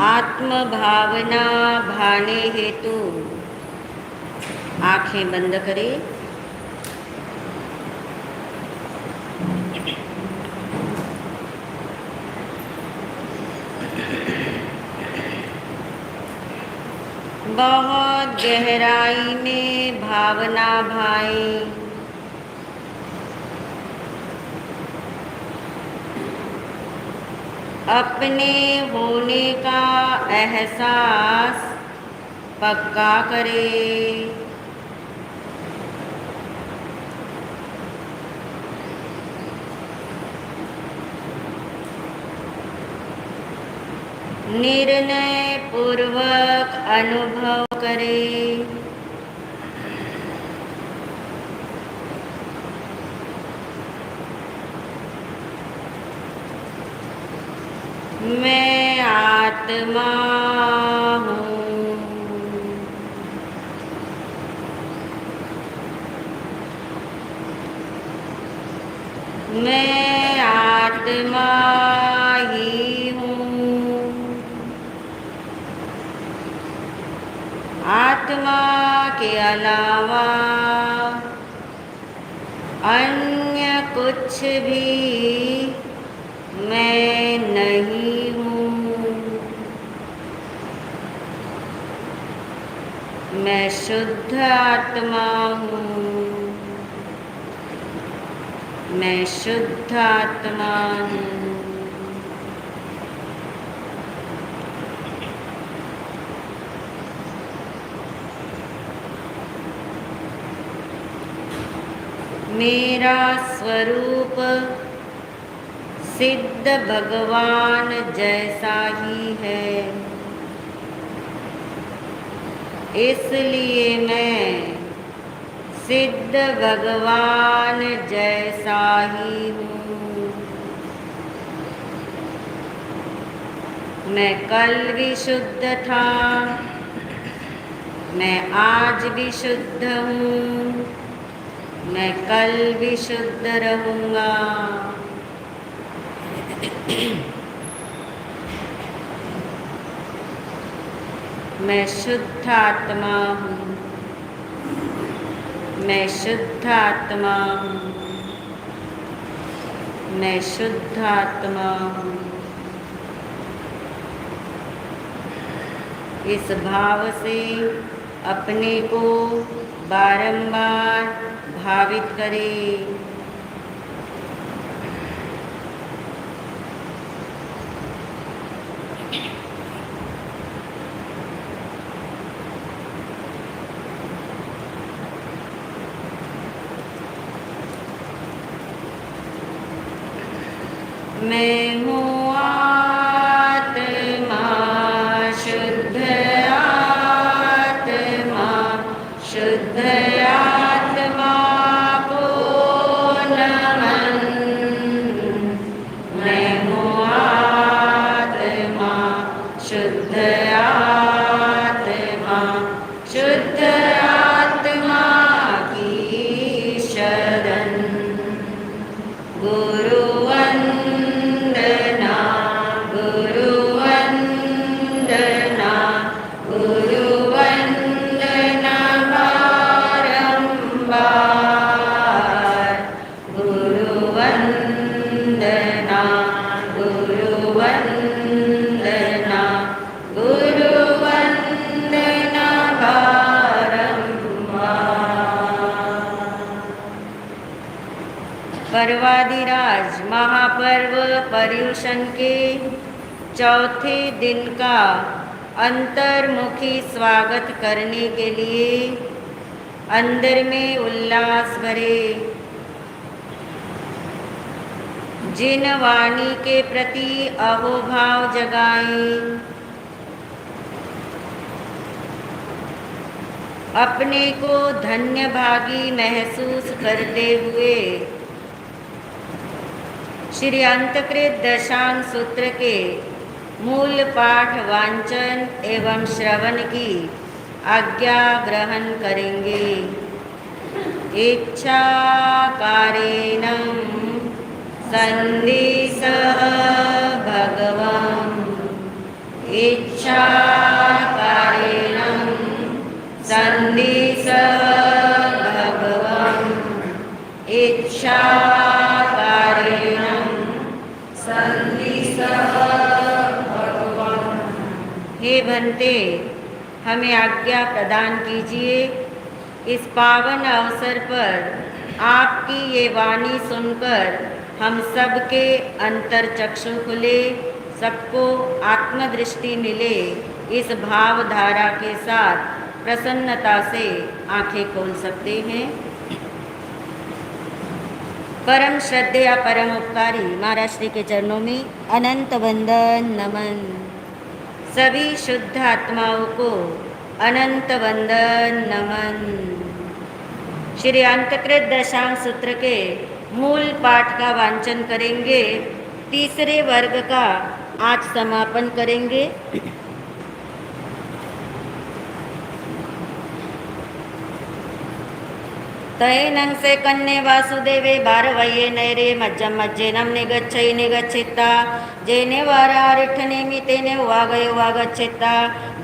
आत्म भावना भाने हेतु आंखें बंद करें। बहुत गहराई में भावना भाएं। अपने होने का एहसास पक्का करें। निर्णय पूर्वक अनुभव करें। मैं आत्मा हूँ। मैं आत्मा ही हूँ। आत्मा के अलावा अन्य कुछ भी मैं नहीं हूँ। मैं शुद्ध आत्मा हूँ। मैं शुद्ध आत्मा हूँ। मेरा स्वरूप सिद्ध भगवान जैसा ही है, इसलिए मैं सिद्ध भगवान जैसा ही हूँ। मैं कल भी शुद्ध था, मैं आज भी शुद्ध हूँ, मैं कल भी शुद्ध रहूँगा। मैं शुद्ध आत्मा हूँ। मैं शुद्ध आत्मा हूँ। मैं शुद्ध आत्मा हूँ। इस भाव से अपने को बारंबार भावित करें। मैं हूँ आत्मा, शुद्ध आत्मा, शुद्ध आत्मा को नमन। मैं हूँ आत्मा, शुद्ध आत्मा, शुद्ध आत्मा की शरण। गुरु वंदना, गुरु वंदना, गुरु वंदना बारंबार। गुरु वंदना, गुरु वंदना, गुरु वंदना बारंबार। पर्वादिराज महापर्व पर्युषण के चौथे दिन का अंतर्मुखी स्वागत करने के लिए अंदर में उल्लास भरे। जिन वाणी के प्रति अहोभाव जगाएं, अपने को धन्य भागी महसूस करते हुए श्री अंतकृत दशांग सूत्र के मूल पाठ वांचन एवं श्रवण की आज्ञा ग्रहण करेंगे। इच्छा कारेण संदेशः भगवान्। हे भंते, हमें आज्ञा प्रदान कीजिए। इस पावन अवसर पर आपकी ये वाणी सुनकर हम सबके अंतर चक्षु खुले, सबको आत्मदृष्टि मिले। इस भावधारा के साथ प्रसन्नता से आंखें खोल सकते हैं। परम श्रद्धेय परम उपकारी महाराज श्री के चरणों में अनंत वंदन नमन। सभी शुद्ध आत्माओं को अनंत वंदन नमन। श्री अंतकृत दशांग सूत्र के मूल पाठ का वांचन करेंगे। तीसरे वर्ग का आज समापन करेंगे। तैनं से कन्ये वासुदेवे भारवये नैरे मज्जं मज्जेनं निगच्छै निगच्छिता जेने वारारिठनेमि तेने वागयो वागच्छिता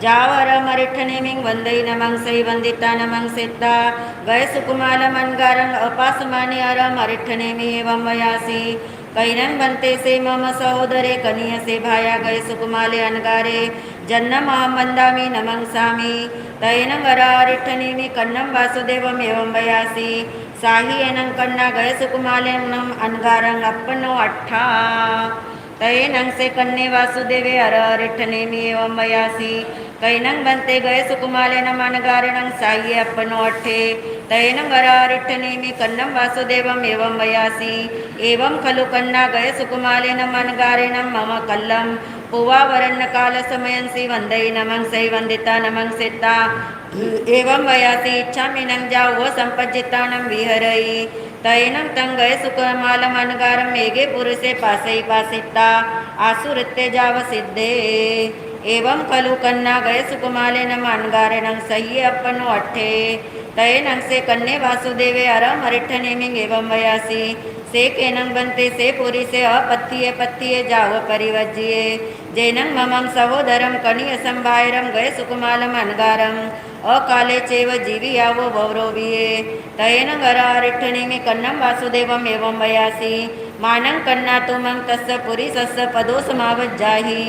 जावरमरिठनेमिं वन्दै नमंसै वन्दिता नमंसिता गय सुकुमालमन्गारं अपासमानि अरमरिठनेमि एवं वयासि कैनं बन्ते से मम सहोदरे कनीयसे भाया गय सुकुमाले अनगारे जन्नमहं वन्दामि नमंसामि तैनं वरारिठनेमि कन्नं वासुदेवम् एवं वयासि साहि एनं कन्ना गय सुकुमालेनं अनगारं अपनो अट्ठा तैनं से कन्ने वासुदेवे अरारिठनेमि एवं वयासि कैनं बन्ते गय सुकुमालेनं अनगारणं साहि अपनो अट्ठे तैनं वरारिठनेमि कन्नं वासुदेवम् एवं वयासि एवं खलु कन्ना गय सुकुमालेनं अनगारेणं मम कल्लं पुवावरण्यकालसमयंसि वन्दै नमंसै वन्दिता नमंसिता एवं वयासि इच्छामि नं जाव सम्पज्जितानं विहरयि तैनं तं गय सुकुमालम् अनगारं मेघे पुरुषे पासै पासिता आसुरित्य जाव सिद्धे एवं खलु कन्ना गय सुकुमालेनं अनगारणं सह्ये अपनो अट्ठे तैनं से कन्ने वासुदेवे अरमरिठनेमिं एवं वयासि से केनं बन्ते से पुरी से अपत्ये पत्ये जाव परिवज्ये जेनं ममं सहोदरं कनीय संभायरं गय सुकुमालम् अनगारं अकाले चैव जीवियावो वौरवीये तैनं वरारिठनेमि कन्नं वासुदेवम् एवं वयासि मानं कन्ना तुमं तस्य पुरीसस्य पदो समावज्जाहि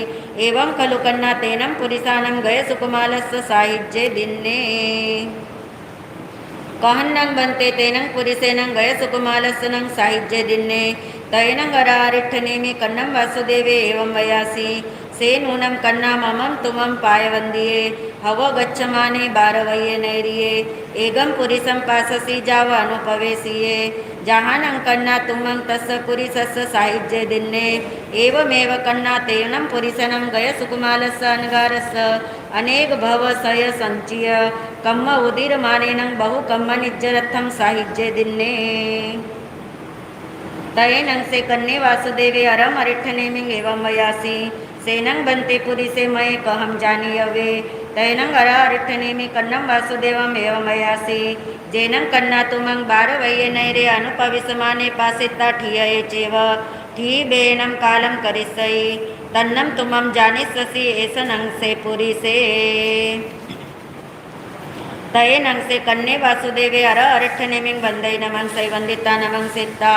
एवं खलु कन्ना तेनं पुरीसानं गय सुकुमालस्य साहिज्ये दिन्ने कहन्नं बन्ते तेनं पुरीसेनं गय सुकुमालस्सनं साहिज्ये दिन्ने तैनं वरारिठनेमि कन्नं वासुदेवे एवं वयासि से नूनं कन्ना ममं तुमं पायवन्दिये हव गच्छमाने बारवये नैरिये एगं पुरीसं पाससि जाव अनुपवेशिये जहानं कन्ना तुमं तस्य पुरीसस्य साहिज्ये दिन्ने एवमेव कन्ना तेनं पुरीसनं गय सुकुमालस्य अनगारस्य अनेक भवसय संचिय कम्म उदीरमानेनं बहु कम्म निज्जरथं साहिज्ये दिन्ने तैनं से कन्ने वासुदेवे अरमरिठनेमिं एवं वयासि सेनं बन्ते पुरी से मये कहं जानीयवे तैनं अरारिठनेमि कन्नं वासुदेवम् एवं वयासि जेनं कन्ना तुमं बारवये नैरे अनुपविसमाने पासिता ठियये चेव ठी बेनं कालं करिष्यसि तन्नं तुमं जानिष्यसि एषनं से पुरी से तैनं से कन्ने वासुदेवे अरारिठनेमिं वन्दै नमंसै वन्दिता नमंसिता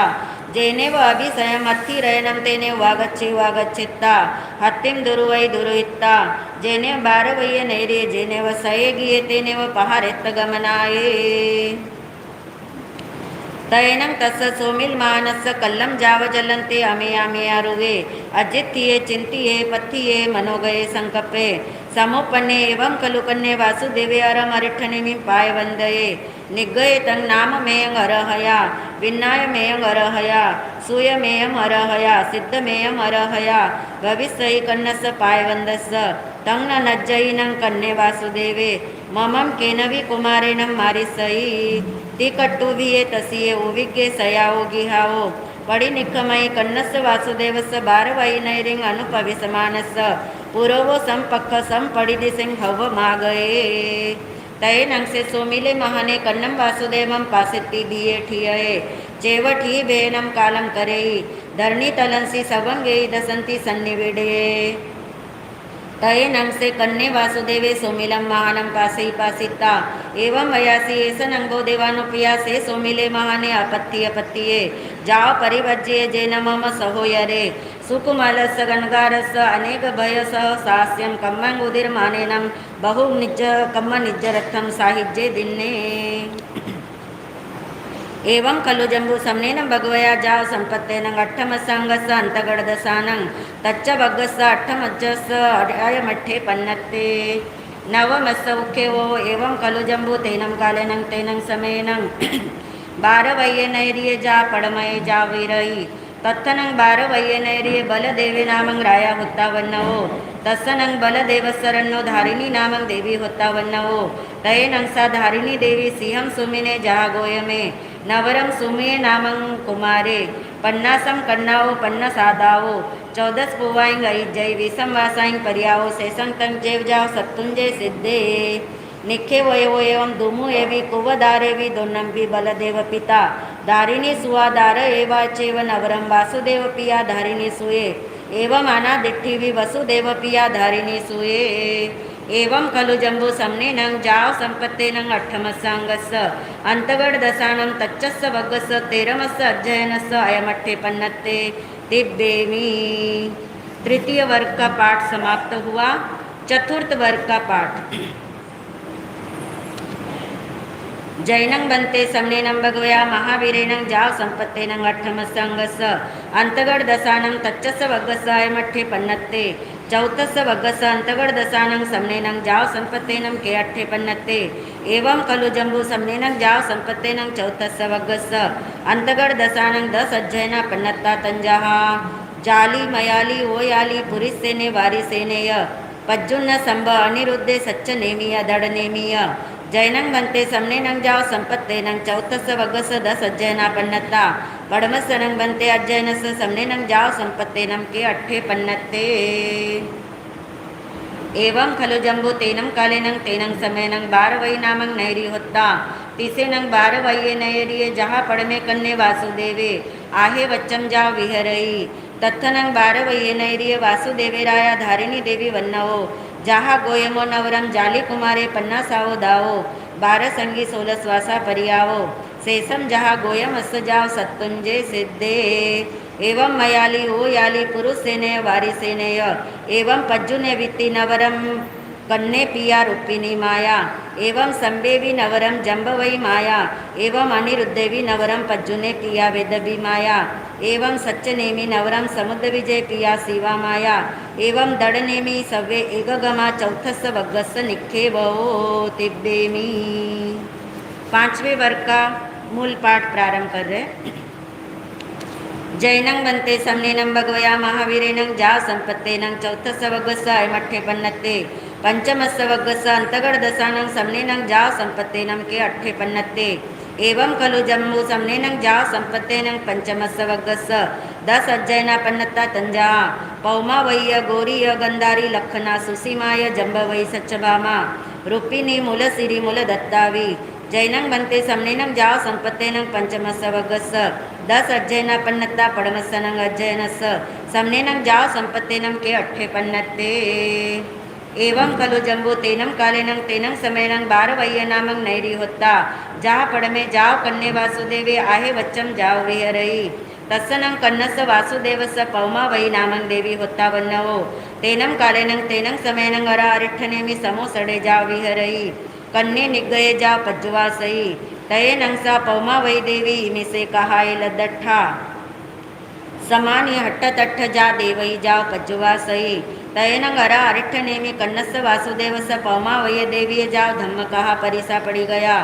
जेने व अभिशयम् अत्थिरयनं तेने वागच्छे वागच्छिता हत्तिं दुरुवै दुरुहिता जेने बारवये नैरे जेने व सये गिये तेने व पहारेत्त गमनाये तैनं तस्य सोमिलमानस्य कल्लं जावजलन्ते अमे अमे आरुगे अजित्ये चिन्तिये पत्थिये मनोगये संकप्पे समुपन्ने एवं खलु कन्ये वासुदेवे अरमरिठनेमिं पायवन्दये निगये तं नाम मेयं अरहया विन्नाय मेयं अरहया सूयमेयं अरहया सिद्धमेयं अरहया भविष्यहि कन्नस्य पायवन्दस्य तं न नज्जयिनं कन्ये वासुदेवे ममं केनवि कुमारेणं मारिष्यहि तिकट्टुभिये तसिये उविज्ञे सयावो गिहावो पड़ी निखमयि कन्नस्य वासुदेवस्य बारवयि नैरिं अनुपविसमानस्य पुरोवो संपक्ख संपड़िदिसिं हव मागये तैनं से सोमिले महाने कन्नं वासुदेवं पासित्ति भिये ठियये चेवठी बेनं कालं करेयि धरणी तलंसि सवंगे दसंति सन्निविडये तैनं से कन्ने वासुदेवे सोमिलं महानं पासै पासिता एवं वयासि एषनंगो देवानुप्रिया से सोमिले महाने अपत्ये अपत्ये जाव परिवज्ये जेन मम सहोयरे सुकुमालस्य गणगारस्य अनेकभयसः सास्यं कम्मङ्गुदिर्मानेनं बहु निज कम्म निजरथं साहिज्ये दिन्ने एवं खलु जंबू समनेन भगवया जाव संपत्तेन अट्ठमसंगस्य अंतगडदसानं तच्च भग्गस्य अट्ठमज्जस्य अयमठ्ठे पन्नत्ते नवमस्य उख्येवो एवं खलु जंबू तेनं कालेनं तेनं समेनं बारवय्यनैर्ये जा पडमये जा वीरई तत्थनं बारवय्यनैर्ये बलदेवी नामं राया होता वन्नवो तस्सनं बलदेवसरण्यो धारिणी नामं देवी होता वन्नवो तयेनं सा धारिणी देवी सिंहं सुमिने जहा गोयमे नवरम सुमे नामं कुमारे पन्नासम कन्नाओ पन्नसादाओ 14 पुवाईं गई जय विषम वासाईं परियाओ सेसंग तंग जेव जाओ सत्तुंजे सिद्धे निखे वयो एवं दुमु एवी कुवदारेवी दोन्नंबी बलदेव पिता धारिणी सुवादार एवा चेव नवरम वासुदेव पिया धारिणी सुये एवं आना दिट्ठीवी वसुदेव पिया धारिणी सुये एवं खलु जंबू समनेनं जाव संपत्तेनं अट्ठमस्सांगस्य अंतगड दसानं तच्चस्य वग्गस्य तेरमस्य अध्ययनस्य अयमट्ठे पन्नत्ते दिव्येमी। तृतीय वर्ग का पाठ समाप्त हुआ। चतुर्थ वर्ग का पाठ जैनं बनते समनेनं भगवया महावीरेनं जाव संपत्तेनं अट्ठमस्सांगस्य अंतगड दसानं तच्चस्य वग्गस्य अयमट्ठे पन्नत्ते चौथस्य वग्गस्य अंतगड दसानं समनेनं जाव संपत्तेनं के अट्ठे पन्नत्ते एवं खलु जंबू समनेनं जाव संपत्तेनं चौथस्य वग्गस्य अंतगड दसानं 10 अध्ययना पन्नत्ता तंजाहा जाली मयाली ओयाली पुरिसेने वारिसेनेय पज्जुन्न संभ अनिरुद्धे सच्च नेमीय दड नेमीय जैनं बनते समनेनं जाव संपत्तेनं चौथस्य वग्गस्य 10 अध्ययना पन्नत्ता पडमस्सनं बनते अध्ययनस्य समनेनं जाव संपत्तेनं के अट्ठे पन्नत्ते एवं खलु जंबू तेनं कालेनं तेनं समयनं बारवई नामं नैरी होता तिसेनं बारवये नैरिये जहा पड़मे कन्ने वासुदेवे आहे वच्चम जाव विहरई तत्थनं बारवये नैरिये वासुदेवे राया धारिणी देवी वन्नवो जहा गोयमो नवरम जाली कुमारे पन्नासावो दावो 12 संगी 16 स्वासा परियावो शेषम जहा गोयम अस जाव सत्तुंजे सिद्धे एवं मयाली ओ याली पुरुष सेनेय वारी सेनेय एवं पज्जुने वित्ति नवरम कन्ने पिया रूपिणी माया एवं संबेवी नवरम जंबवई माया एवं अनिरुद्धेवी नवरम पज्जुने पिया वेदबी माया एवं सच्चनेमी नवरम समुद्र विजय पिया शिवा माया एवं दड़नेमी सव्वे एगगमा चौथस्य वग्गस्य निखे वो तिब्बेमी। 5वें वर्ग का मूल पाठ प्रारंभ कर रहे। जैनं बनते समनेनं भगवया महावीरेनं जाव संपत्तेनं चौथस्य वग्गस्य अयमट्ठे पन्नत्ते पंचमस्य वग्गस्य अंतगड दसानं समनेनं जाव संपत्तेनं के अट्ठे पन्नत्ते एवं खलु जम्बू समनेनं जाव संपत्तेनं पंचमस्य वग्गस्य 10 अध्ययना पन्नत्ता तंजा पौमा वय्य गोरीय गंधारी लखना सुसीमाय जंबवई सच्चभामा रूपिणी मूलसिरी मूल दत्तावी जैनं बनते समनेनं जाव संपत्तेनं पंचमस्य वग्गस्य 10 अध्ययना पन्नत्ता पडमस्सनं अध्ययनस्य समनेनं जाव संपत्तेनं के अट्ठे पन्नत्ते एवं खलु जंबू तेनं कालेनं तेनं समयनं बारवय्य नामं नैरी होता जहा पडमे जाव कन्ने वासुदेवे आहे वच्चम जाव विहरई तस्सनं कन्नस्य वासुदेवस्य पौमा वै नामं देवी होता वन्नवो तेनं कालेनं तेनं समयनं अरा अरिठ्ठनेमि समो सडे जाव विहरई कन्ने निगये जाव पज्जुवासई तये नंसा पौमा वै देवी इमिसे कहाय लदठा समानी हट्टतट्ठ जा देवई जाव पज्जुवासई तयनं अरा अरिठ्ठनेमि कन्नस्य वासुदेवस्य पौमा वय देवी जाव धम्म कहा परिसा पड़ी गया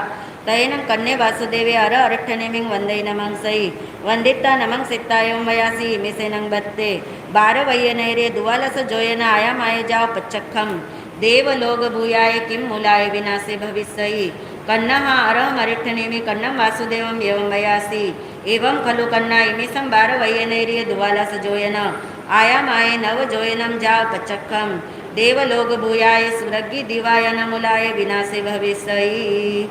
तयनं कन्ने वासुदेवे अर अरिठ्ठनेमिं वंदे नमं सई वंदिता नमं सित्तायं वयासी इमिसे नंग बत्ते 12 वय नैरे दुवालस जोयन आया माये जाव पच्चखम देव लोग भूयाय किम मूलाय विनाशे भविष्यई कन्नः अरहम अरिठ्ठनेमि कन्नं वासुदेवं एवं वयासी एवं खलु कन्ना इमिसं 12 वय नैरिय दुवालस जोयन आया माये नव जोयनं जाव पच्चखम देव लोग भूयाय सुरग्गी दिवाय न मूलाय विनाशे भविष्यई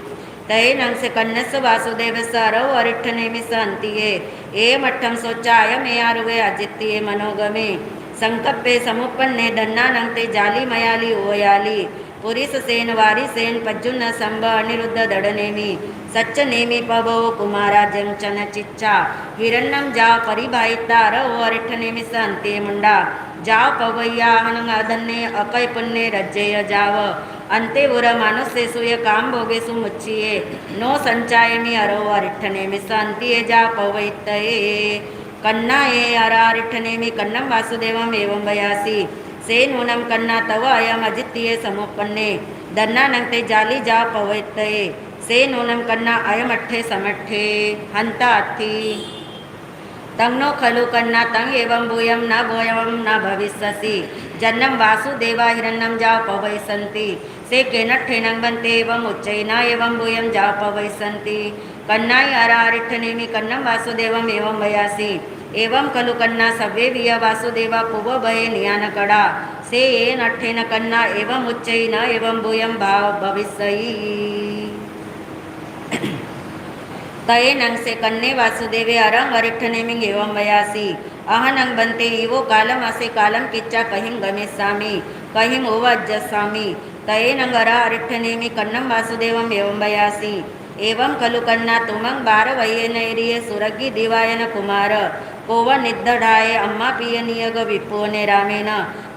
तये नंसे कन्नस्य वासुदेवस्य अरौ अरिठ्ठनेमि स अंतिये ए मट्ठं सोच्चाय मे आरुवे अजित्तिये मनोगमे संकप्पे समुपन्ने दन्ना नंगते जाली मयाली ओयाली पुरीस सेन वारी सेन पज्जुन संब अनिरुद्ध दडनेमी सच्च नेमी पवो कुमारा जंचन चिच्चा हिरण्यम जाव परिभाइता रव अरिठ नेमी संते मुंडा जाव पवैया हन अधन्ने अकय पुण्य रज्जेय जाव अंते उर मानुष्य सुय काम भोगे सुमुच्चिये नो संचाय मी अरो अरिठ नेमी संतिये जा पवैतये कन्ना ये अरारिठ नेमी कन्नम वासुदेवम एवं बयासी से नूनम कन्ना तव अयम अजित्ये समुपन्ने दन्ना नंगते जाली जा पवैतये से नूनम कन्ना अयम अट्ठे समट्ठे हंता अत्थि तंगनो खलु कन्ना तंग एवं भूयम न भविष्यसि जन्नम वासुदेवा हिरण्यम जा पवैसन्ति से केनट्ठे नंगबन्ते एवं उच्चैना एवं भूयम जा पवैसन्ति कन्नाय अरारिठ नेमी कन्नम वासुदेवम एवं भयासी एवं खलु कन्ना सव्वे विय वासुदेवा पुव भये नियान कड़ा से ये नट्ठे न कन्ना एवं उच्चैन एवं भूयम भाव भविष्यई तये नंग से कन्ने वासुदेवे अरंग अरिठ नेमिंग एवं भयासी अहनंग बनते इवो कालम असे कालम किच्चा कहिं गमेस्सामी कहिं ओवज्जसामी तये नंग अरा अरिठ नेमि कन्नम वासुदेवम एवं भयासी एवं खलु कन्ना तुमंग बार वये नैरिय सुरगी दिवायन कुमार कोव निद्धढ़ाये अम्मा पियनियग विप्पोने रामेन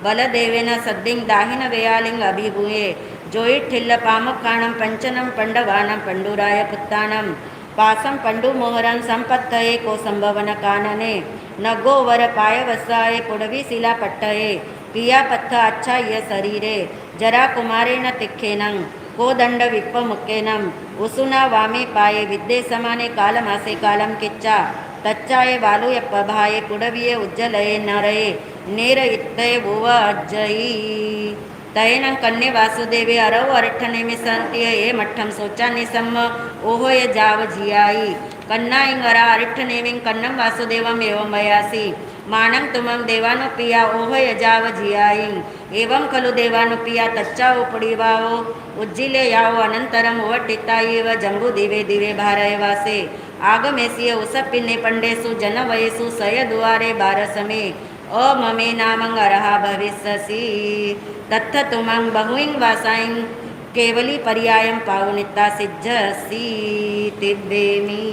बलदेवेन सद्दिंग दाहिन वेयालिंग अभिभूये जोई ठिल्ल पामुखाणं पंचनं पंडवानं पंडुराय पुत्तानं पासं पंडु मोहरं संपत्तये को संभवन कानने नगो वर पाय वसाये पुडवी शिला पट्टये पिया पत्थ अच्छा ये शरीरे जरा कुमारेण तिखेनं को दंड विप्प मुक्केनं उसुना वामे पाये विद्ये समाने कालमासे कालम किच्चा तच्चाये वालु यप्पभाये पुडविये उज्जलये नरये नेर इत्तये भुव अज्जयी तयनं कन्ने वासुदेवे अरव अरिठनेमि संतिय ये मठ्ठम सोचा निसम्म ओहो ये जाव जियाई कन्ना इंगरा अरिठनेमिं कन्नम वासुदेवम एवं भयासी मानं तुमं देवानो पिया ओहो ये जाव जियाई एवं खलु देवानो पिया तच्चा उपड़ीवाओ उज्जिले याओ अनंतरम ओवट्टितायेव जंबू दिवे दिवे भारय वासे आगमेसिय उसपिन्ने पंडेसु जन वयसु सय दुआरे बारसमे अममे नामंग अरहा भविष्यसि तत्थ तुमंग बहुइंग वासाइंग केवली पर्यायं पावनिता सिज्जसि तिब्बेमि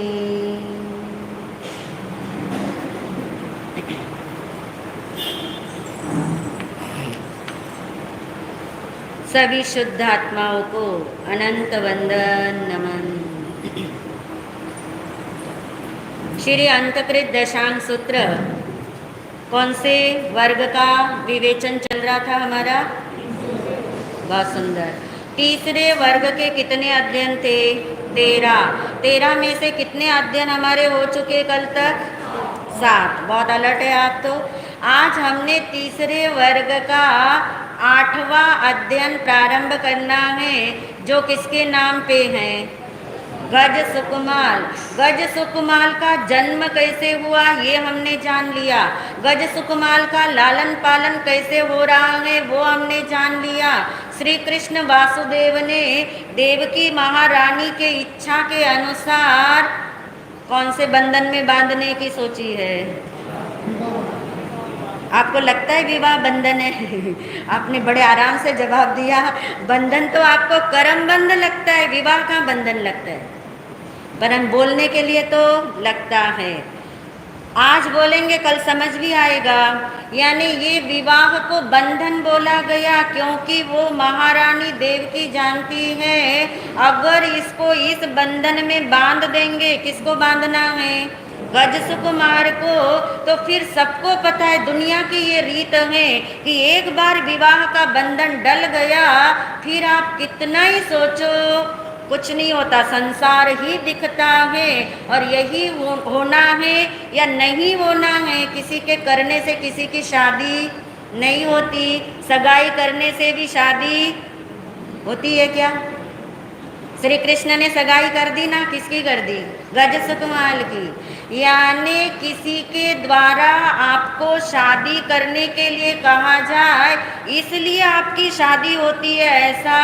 सभी शुद्ध आत्माओं को अनंत वंदन नमन। श्री अंतकृत दशांग सूत्र कौन से वर्ग का विवेचन चल रहा था हमारा? बहुत सुंदर। तीसरे वर्ग के कितने अध्ययन थे? 13 में से कितने अध्ययन हमारे हो चुके कल तक? 7। बहुत अलर्ट है आप तो। आज हमने तीसरे वर्ग का 8वां अध्ययन प्रारंभ करना है जो किसके नाम पे है? गज सुकुमाल। गज सुकुमाल का जन्म कैसे हुआ ये हमने जान लिया। गज सुकुमाल का लालन पालन कैसे हो रहा है वो हमने जान लिया। श्री कृष्ण वासुदेव ने देवकी महारानी के इच्छा के अनुसार कौन से बंधन में बांधने की सोची है? आपको लगता है विवाह बंधन है? आपने बड़े आराम से जवाब दिया। बंधन तो आपको कर्म बंध लगता है, विवाह का बंधन लगता है, पर हम बोलने के लिए तो लगता है। आज बोलेंगे कल समझ भी आएगा। यानी ये विवाह को बंधन बोला गया क्योंकि वो महारानी देवकी जानती है अगर इसको इस बंधन में बांध देंगे, किसको बांधना है? गज सुकुमार को। तो फिर सबको पता है, दुनिया की ये रीत है कि एक बार विवाह का बंधन डल गया फिर आप कितना ही सोचो कुछ नहीं होता, संसार ही दिखता है। और यही होना है या नहीं होना है। किसी के करने से किसी की शादी नहीं होती, सगाई करने से भी शादी होती है क्या? श्री कृष्ण ने सगाई कर दी ना, किसकी कर दी? गज सुकुमाल की। यानी किसी के द्वारा आपको शादी करने के लिए कहा जाए इसलिए आपकी शादी होती है, ऐसा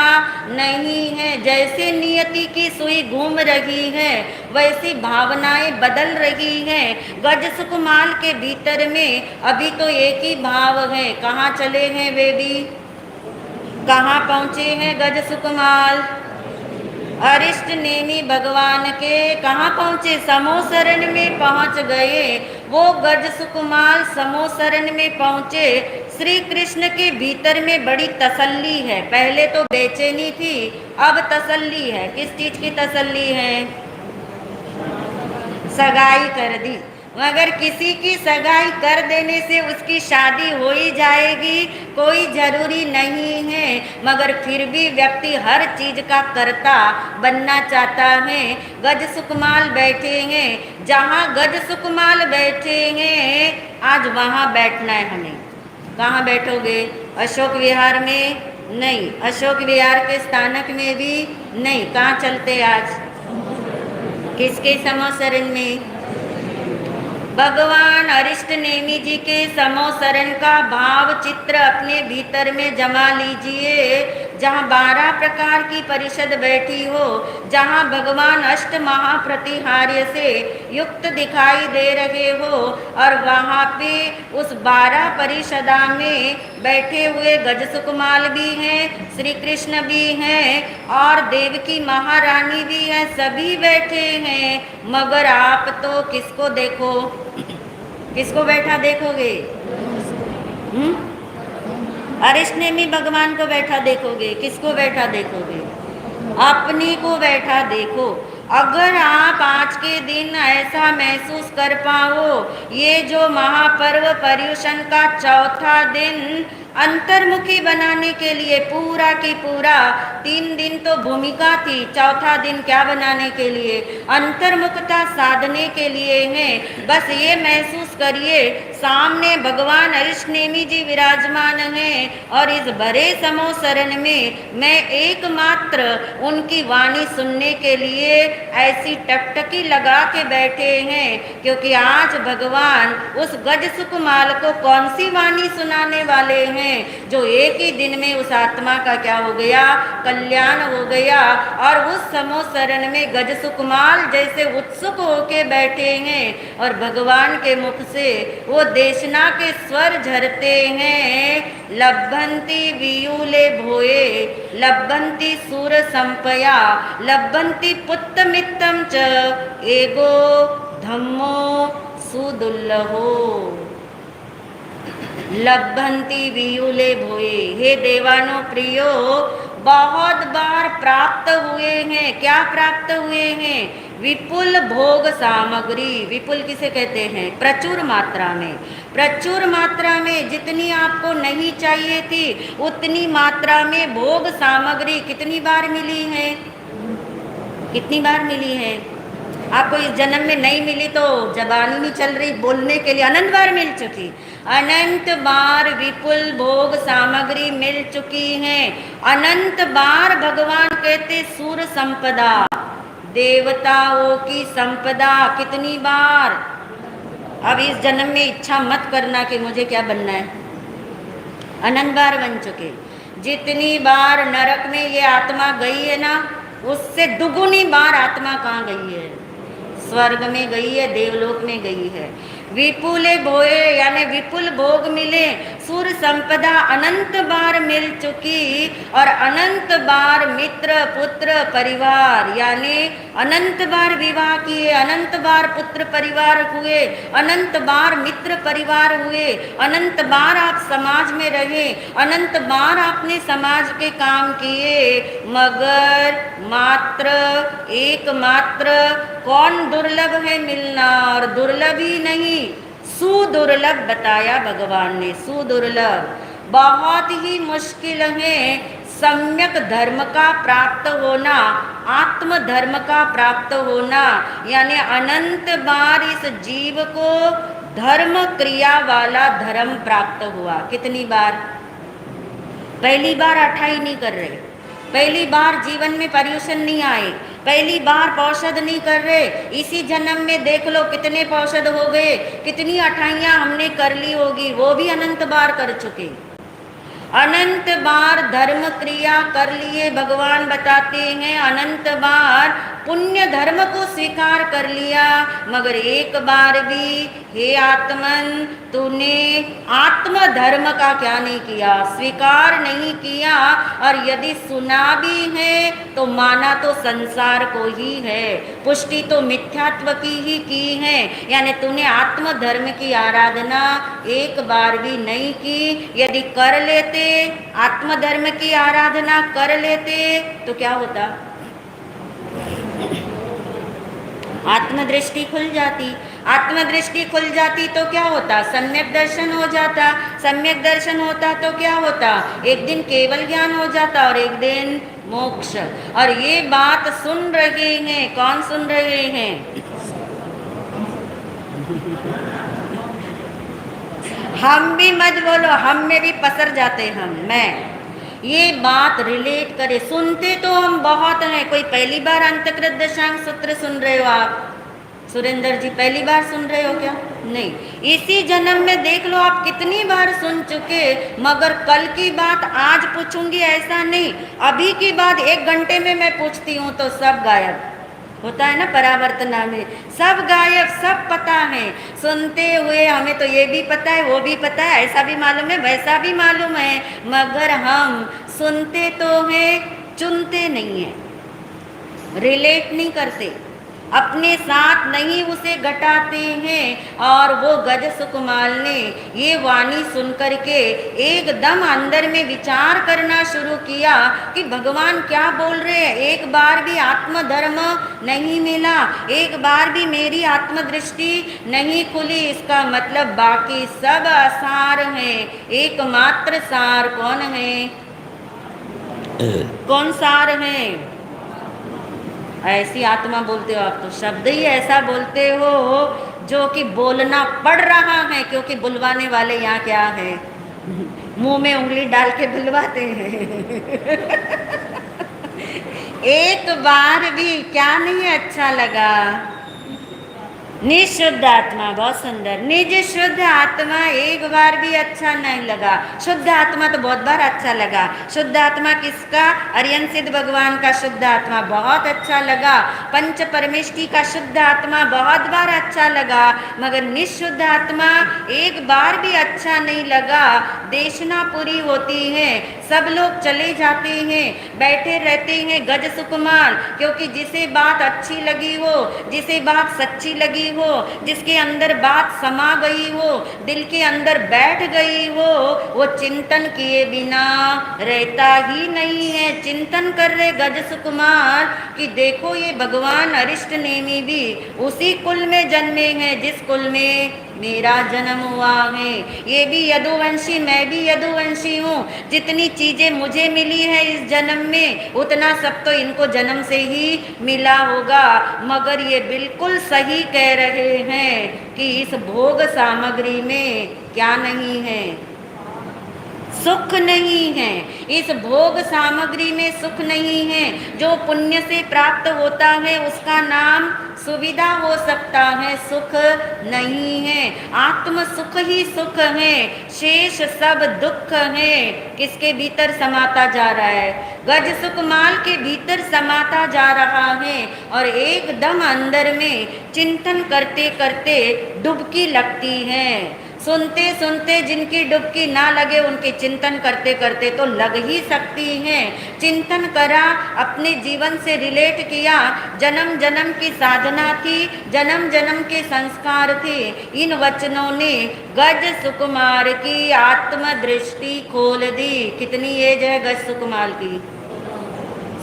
नहीं है। जैसे नियति की सुई घूम रही है वैसी भावनाएं बदल रही हैं। गज सुकुमाल के भीतर में अभी तो एक ही भाव है, कहाँ चले हैं वे भी? कहाँ पहुँचे हैं गज सुकुमाल? अरिष्ट नेमी भगवान के कहाँ पहुँचे? समोसरण में पहुँच गए। वो गज सुकुमाल समोसरण में पहुँचे। श्री कृष्ण के भीतर में बड़ी तसल्ली है। पहले तो बेचैनी थी, अब तसल्ली है। किस चीज की तसल्ली है? सगाई कर दी। मगर किसी की सगाई कर देने से उसकी शादी हो ही जाएगी, कोई जरूरी नहीं है। मगर फिर भी व्यक्ति हर चीज का कर्ता बनना चाहता है। गज सुकुमाल बैठे हैं, जहाँ गज सुकुमाल बैठे हैं आज वहाँ बैठना है हमें। कहाँ बैठोगे? अशोक विहार में नहीं, अशोक विहार के स्थानक में भी नहीं। कहाँ चलते आज? किसके समोसरण में? भगवान अरिष्ट नेमी जी के समोसरण का भाव चित्र अपने भीतर में जमा लीजिए। जहाँ 12 प्रकार की परिषद बैठी हो, जहाँ भगवान अष्ट महाप्रतिहार्य से युक्त दिखाई दे रहे हो, और वहाँ पे उस 12 परिषदा में बैठे हुए गज सुकुमाल भी हैं, श्री कृष्ण भी हैं और देवकी महारानी भी है, सभी बैठे हैं। मगर आप तो किसको देखो? किसको बैठा देखोगे? अरिष्ट नेमी भगवान को बैठा देखोगे? किसको बैठा देखोगे? अपनी को बैठा देखो। अगर आप आज के दिन ऐसा महसूस कर पाओ, ये जो महापर्व पर्युषण का चौथा दिन अंतर्मुखी बनाने के लिए पूरा की पूरा 3 दिन तो भूमिका थी, चौथा दिन क्या बनाने के लिए? अंतर्मुखता साधने के लिए है। बस ये महसूस करिए सामने भगवान अरिष्ट नेमी जी विराजमान हैं और इस भरे समोसरण में मैं एकमात्र उनकी वाणी सुनने के लिए ऐसी टकटकी लगा के बैठे हैं, क्योंकि आज भगवान उस गज सुकुमाल को कौन सी वाणी सुनाने वाले हैं जो एक ही दिन में उस आत्मा का क्या हो गया? कल्याण हो गया। और उस समोसरण में गज सुकुमाल जैसे उत्सुक होके बैठे हैं और भगवान के मुख से वो देशना के स्वर झरते हैं। लब्भन्ति वियूले भोए, लब्भन्ति सूर संपया, लब्भन्ति पुत्र मित्तम च, एगो धम्मो सुदुल्लहो। लब्भन्ति वियूले भोए। हे देवानो प्रियो, बहुत बार प्राप्त हुए हैं। क्या प्राप्त हुए हैं? विपुल भोग सामग्री। विपुल किसे कहते हैं? प्रचुर मात्रा में। प्रचुर मात्रा में जितनी आपको नहीं चाहिए थी उतनी मात्रा में भोग सामग्री कितनी बार मिली है? कितनी बार मिली है? आपको इस जन्म में नहीं मिली तो जबानी नहीं चल रही बोलने के लिए, अनंत बार मिल चुकी। अनंत बार विपुल भोग सामग्री मिल चुकी है। अनंत बार भगवान कहते सूर संपदा, देवताओं की संपदा। कितनी बार? अब इस जन्म में इच्छा मत करना कि मुझे क्या बनना है, अनंत बार बन चुके। जितनी बार नरक में ये आत्मा गई है ना, उससे दुगुनी बार आत्मा कहाँ गई है? स्वर्ग में गई है, देवलोक में गई है। विपुले भोए यानी विपुल भोग मिले, सुर संपदा अनंत बार मिल चुकी और अनंत बार मित्र पुत्र परिवार यानी अनंत बार विवाह किए, अनंत बार पुत्र परिवार हुए, अनंत बार मित्र परिवार हुए, अनंत बार आप समाज में रहे, अनंत बार आपने समाज के काम किए। मगर मात्र एकमात्र कौन दुर्लभ है मिलना? और दुर्लभ ही नहीं, सुदुर्लभ बताया भगवान ने। सुदुर्लभ बहुत ही मुश्किल है सम्यक धर्म का प्राप्त होना, आत्म धर्म का प्राप्त होना, यानी अनंत बार इस जीव को धर्म क्रिया वाला धर्म प्राप्त हुआ। कितनी बार? पहली बार अठाई नहीं कर रहे, पहली बार जीवन में पर्युषण नहीं आए, पहली बार पौषध नहीं कर रहे। इसी जन्म में देख लो कितने पौषध हो गए, कितनी अठाइयाँ हमने कर ली होगी, वो भी अनंत बार कर चुके। अनंत बार धर्म क्रिया कर लिए। भगवान बताते हैं अनंत बार पुण्य धर्म को स्वीकार कर लिया, मगर एक बार भी हे आत्मन तूने आत्म धर्म का क्या नहीं किया, स्वीकार नहीं किया। और यदि सुना भी है तो माना तो संसार को ही है, पुष्टि तो मिथ्यात्व की ही है। यानी तूने आत्म धर्म की आराधना एक बार भी नहीं की। यदि कर लेते, आत्म धर्म की आराधना कर लेते तो क्या होता, आत्मदृष्टि खुल जाती। आत्मदृष्टि खुल जाती तो क्या होता, सम्यक दर्शन हो जाता। सम्यक दर्शन होता तो क्या होता, एक दिन केवल ज्ञान हो जाता और एक दिन मोक्ष। और ये बात सुन रहे हैं, कौन सुन रहे हैं, हम भी मत बोलो, हम में भी पसर जाते हम, मैं ये बात रिलेट करे। सुनते तो हम बहुत हैं। कोई पहली बार अंतकृत दशांग सूत्र सुन रहे हो आप, सुरेंद्र जी पहली बार सुन रहे हो क्या? नहीं, इसी जन्म में देख लो आप कितनी बार सुन चुके। मगर कल की बात आज पूछूंगी ऐसा नहीं, अभी की बात 1 घंटे में मैं पूछती हूँ तो सब गायब होता है ना। परावर्तना में सब गायब, सब पता है। सुनते हुए हमें तो ये भी पता है, वो भी पता है, ऐसा भी मालूम है, वैसा भी मालूम है, मगर हम सुनते तो हैं, चुनते नहीं हैं, रिलेट नहीं करते, अपने साथ नहीं उसे घटाते हैं। और वो गज सुकुमाल ने ये वाणी सुन करके एकदम अंदर में विचार करना शुरू किया कि भगवान क्या बोल रहे हैं। एक बार भी आत्मधर्म नहीं मिला, एक बार भी मेरी आत्मदृष्टि नहीं खुली, इसका मतलब बाकी सब असार हैं, एकमात्र सार कौन है, कौन सार है? ऐसी आत्मा बोलते हो आप, तो शब्द ही ऐसा बोलते हो जो कि बोलना पड़ रहा है, क्योंकि बुलवाने वाले यहाँ क्या है, मुंह में उंगली डाल के बुलवाते हैं। एक बार भी क्या नहीं अच्छा लगा, निशुद्ध आत्मा, बहुत सुंदर, निज शुद्ध आत्मा एक बार भी अच्छा नहीं लगा। शुद्ध आत्मा तो बहुत बार अच्छा लगा। शुद्ध आत्मा किसका? अरियन सिद्ध भगवान का शुद्ध आत्मा बहुत अच्छा लगा। पंच परमेष्टि का शुद्ध आत्मा बहुत बार अच्छा लगा, मगर निशुद्ध आत्मा एक बार भी अच्छा नहीं लगा। देशना पूरी होती है, सब लोग चले जाते हैं, बैठे रहते हैं गज सुकुमार, क्योंकि जिसे बात अच्छी लगी हो, जिसे बात सच्ची लगी हो, जिसके अंदर बात समा गई हो, दिल के अंदर बैठ गई हो, वो चिंतन किए बिना रहता ही नहीं है। चिंतन कर रहे गज सुकुमार कि देखो ये भगवान अरिष्ट नेमी भी उसी कुल में जन्मे हैं जिस कुल में मेरा जन्म हुआ है। ये भी यदुवंशी, मैं भी यदुवंशी हूँ। जितनी चीजें मुझे मिली है इस जन्म में, उतना सब तो इनको जन्म से ही मिला होगा। मगर ये बिल्कुल सही कह रहे हैं कि इस भोग सामग्री में क्या नहीं है, सुख नहीं है। इस भोग सामग्री में सुख नहीं है। जो पुण्य से प्राप्त होता है उसका नाम सुविधा हो सकता है, सुख नहीं है। आत्म सुख ही सुख है, शेष सब दुख है। किसके भीतर समाता जा रहा है? गज सुकमाल के भीतर समाता जा रहा है। और एकदम अंदर में चिंतन करते करते डुबकी लगती है। सुनते सुनते जिनकी डुबकी ना लगे, उनके चिंतन करते करते तो लग ही सकती है। चिंतन करा, अपने जीवन से रिलेट किया, जन्म जन्म की साधना थी, जन्म जन्म के संस्कार थे। इन वचनों ने गज सुकुमार की आत्मदृष्टि खोल दी। कितनी एज है गज सुकुमार की?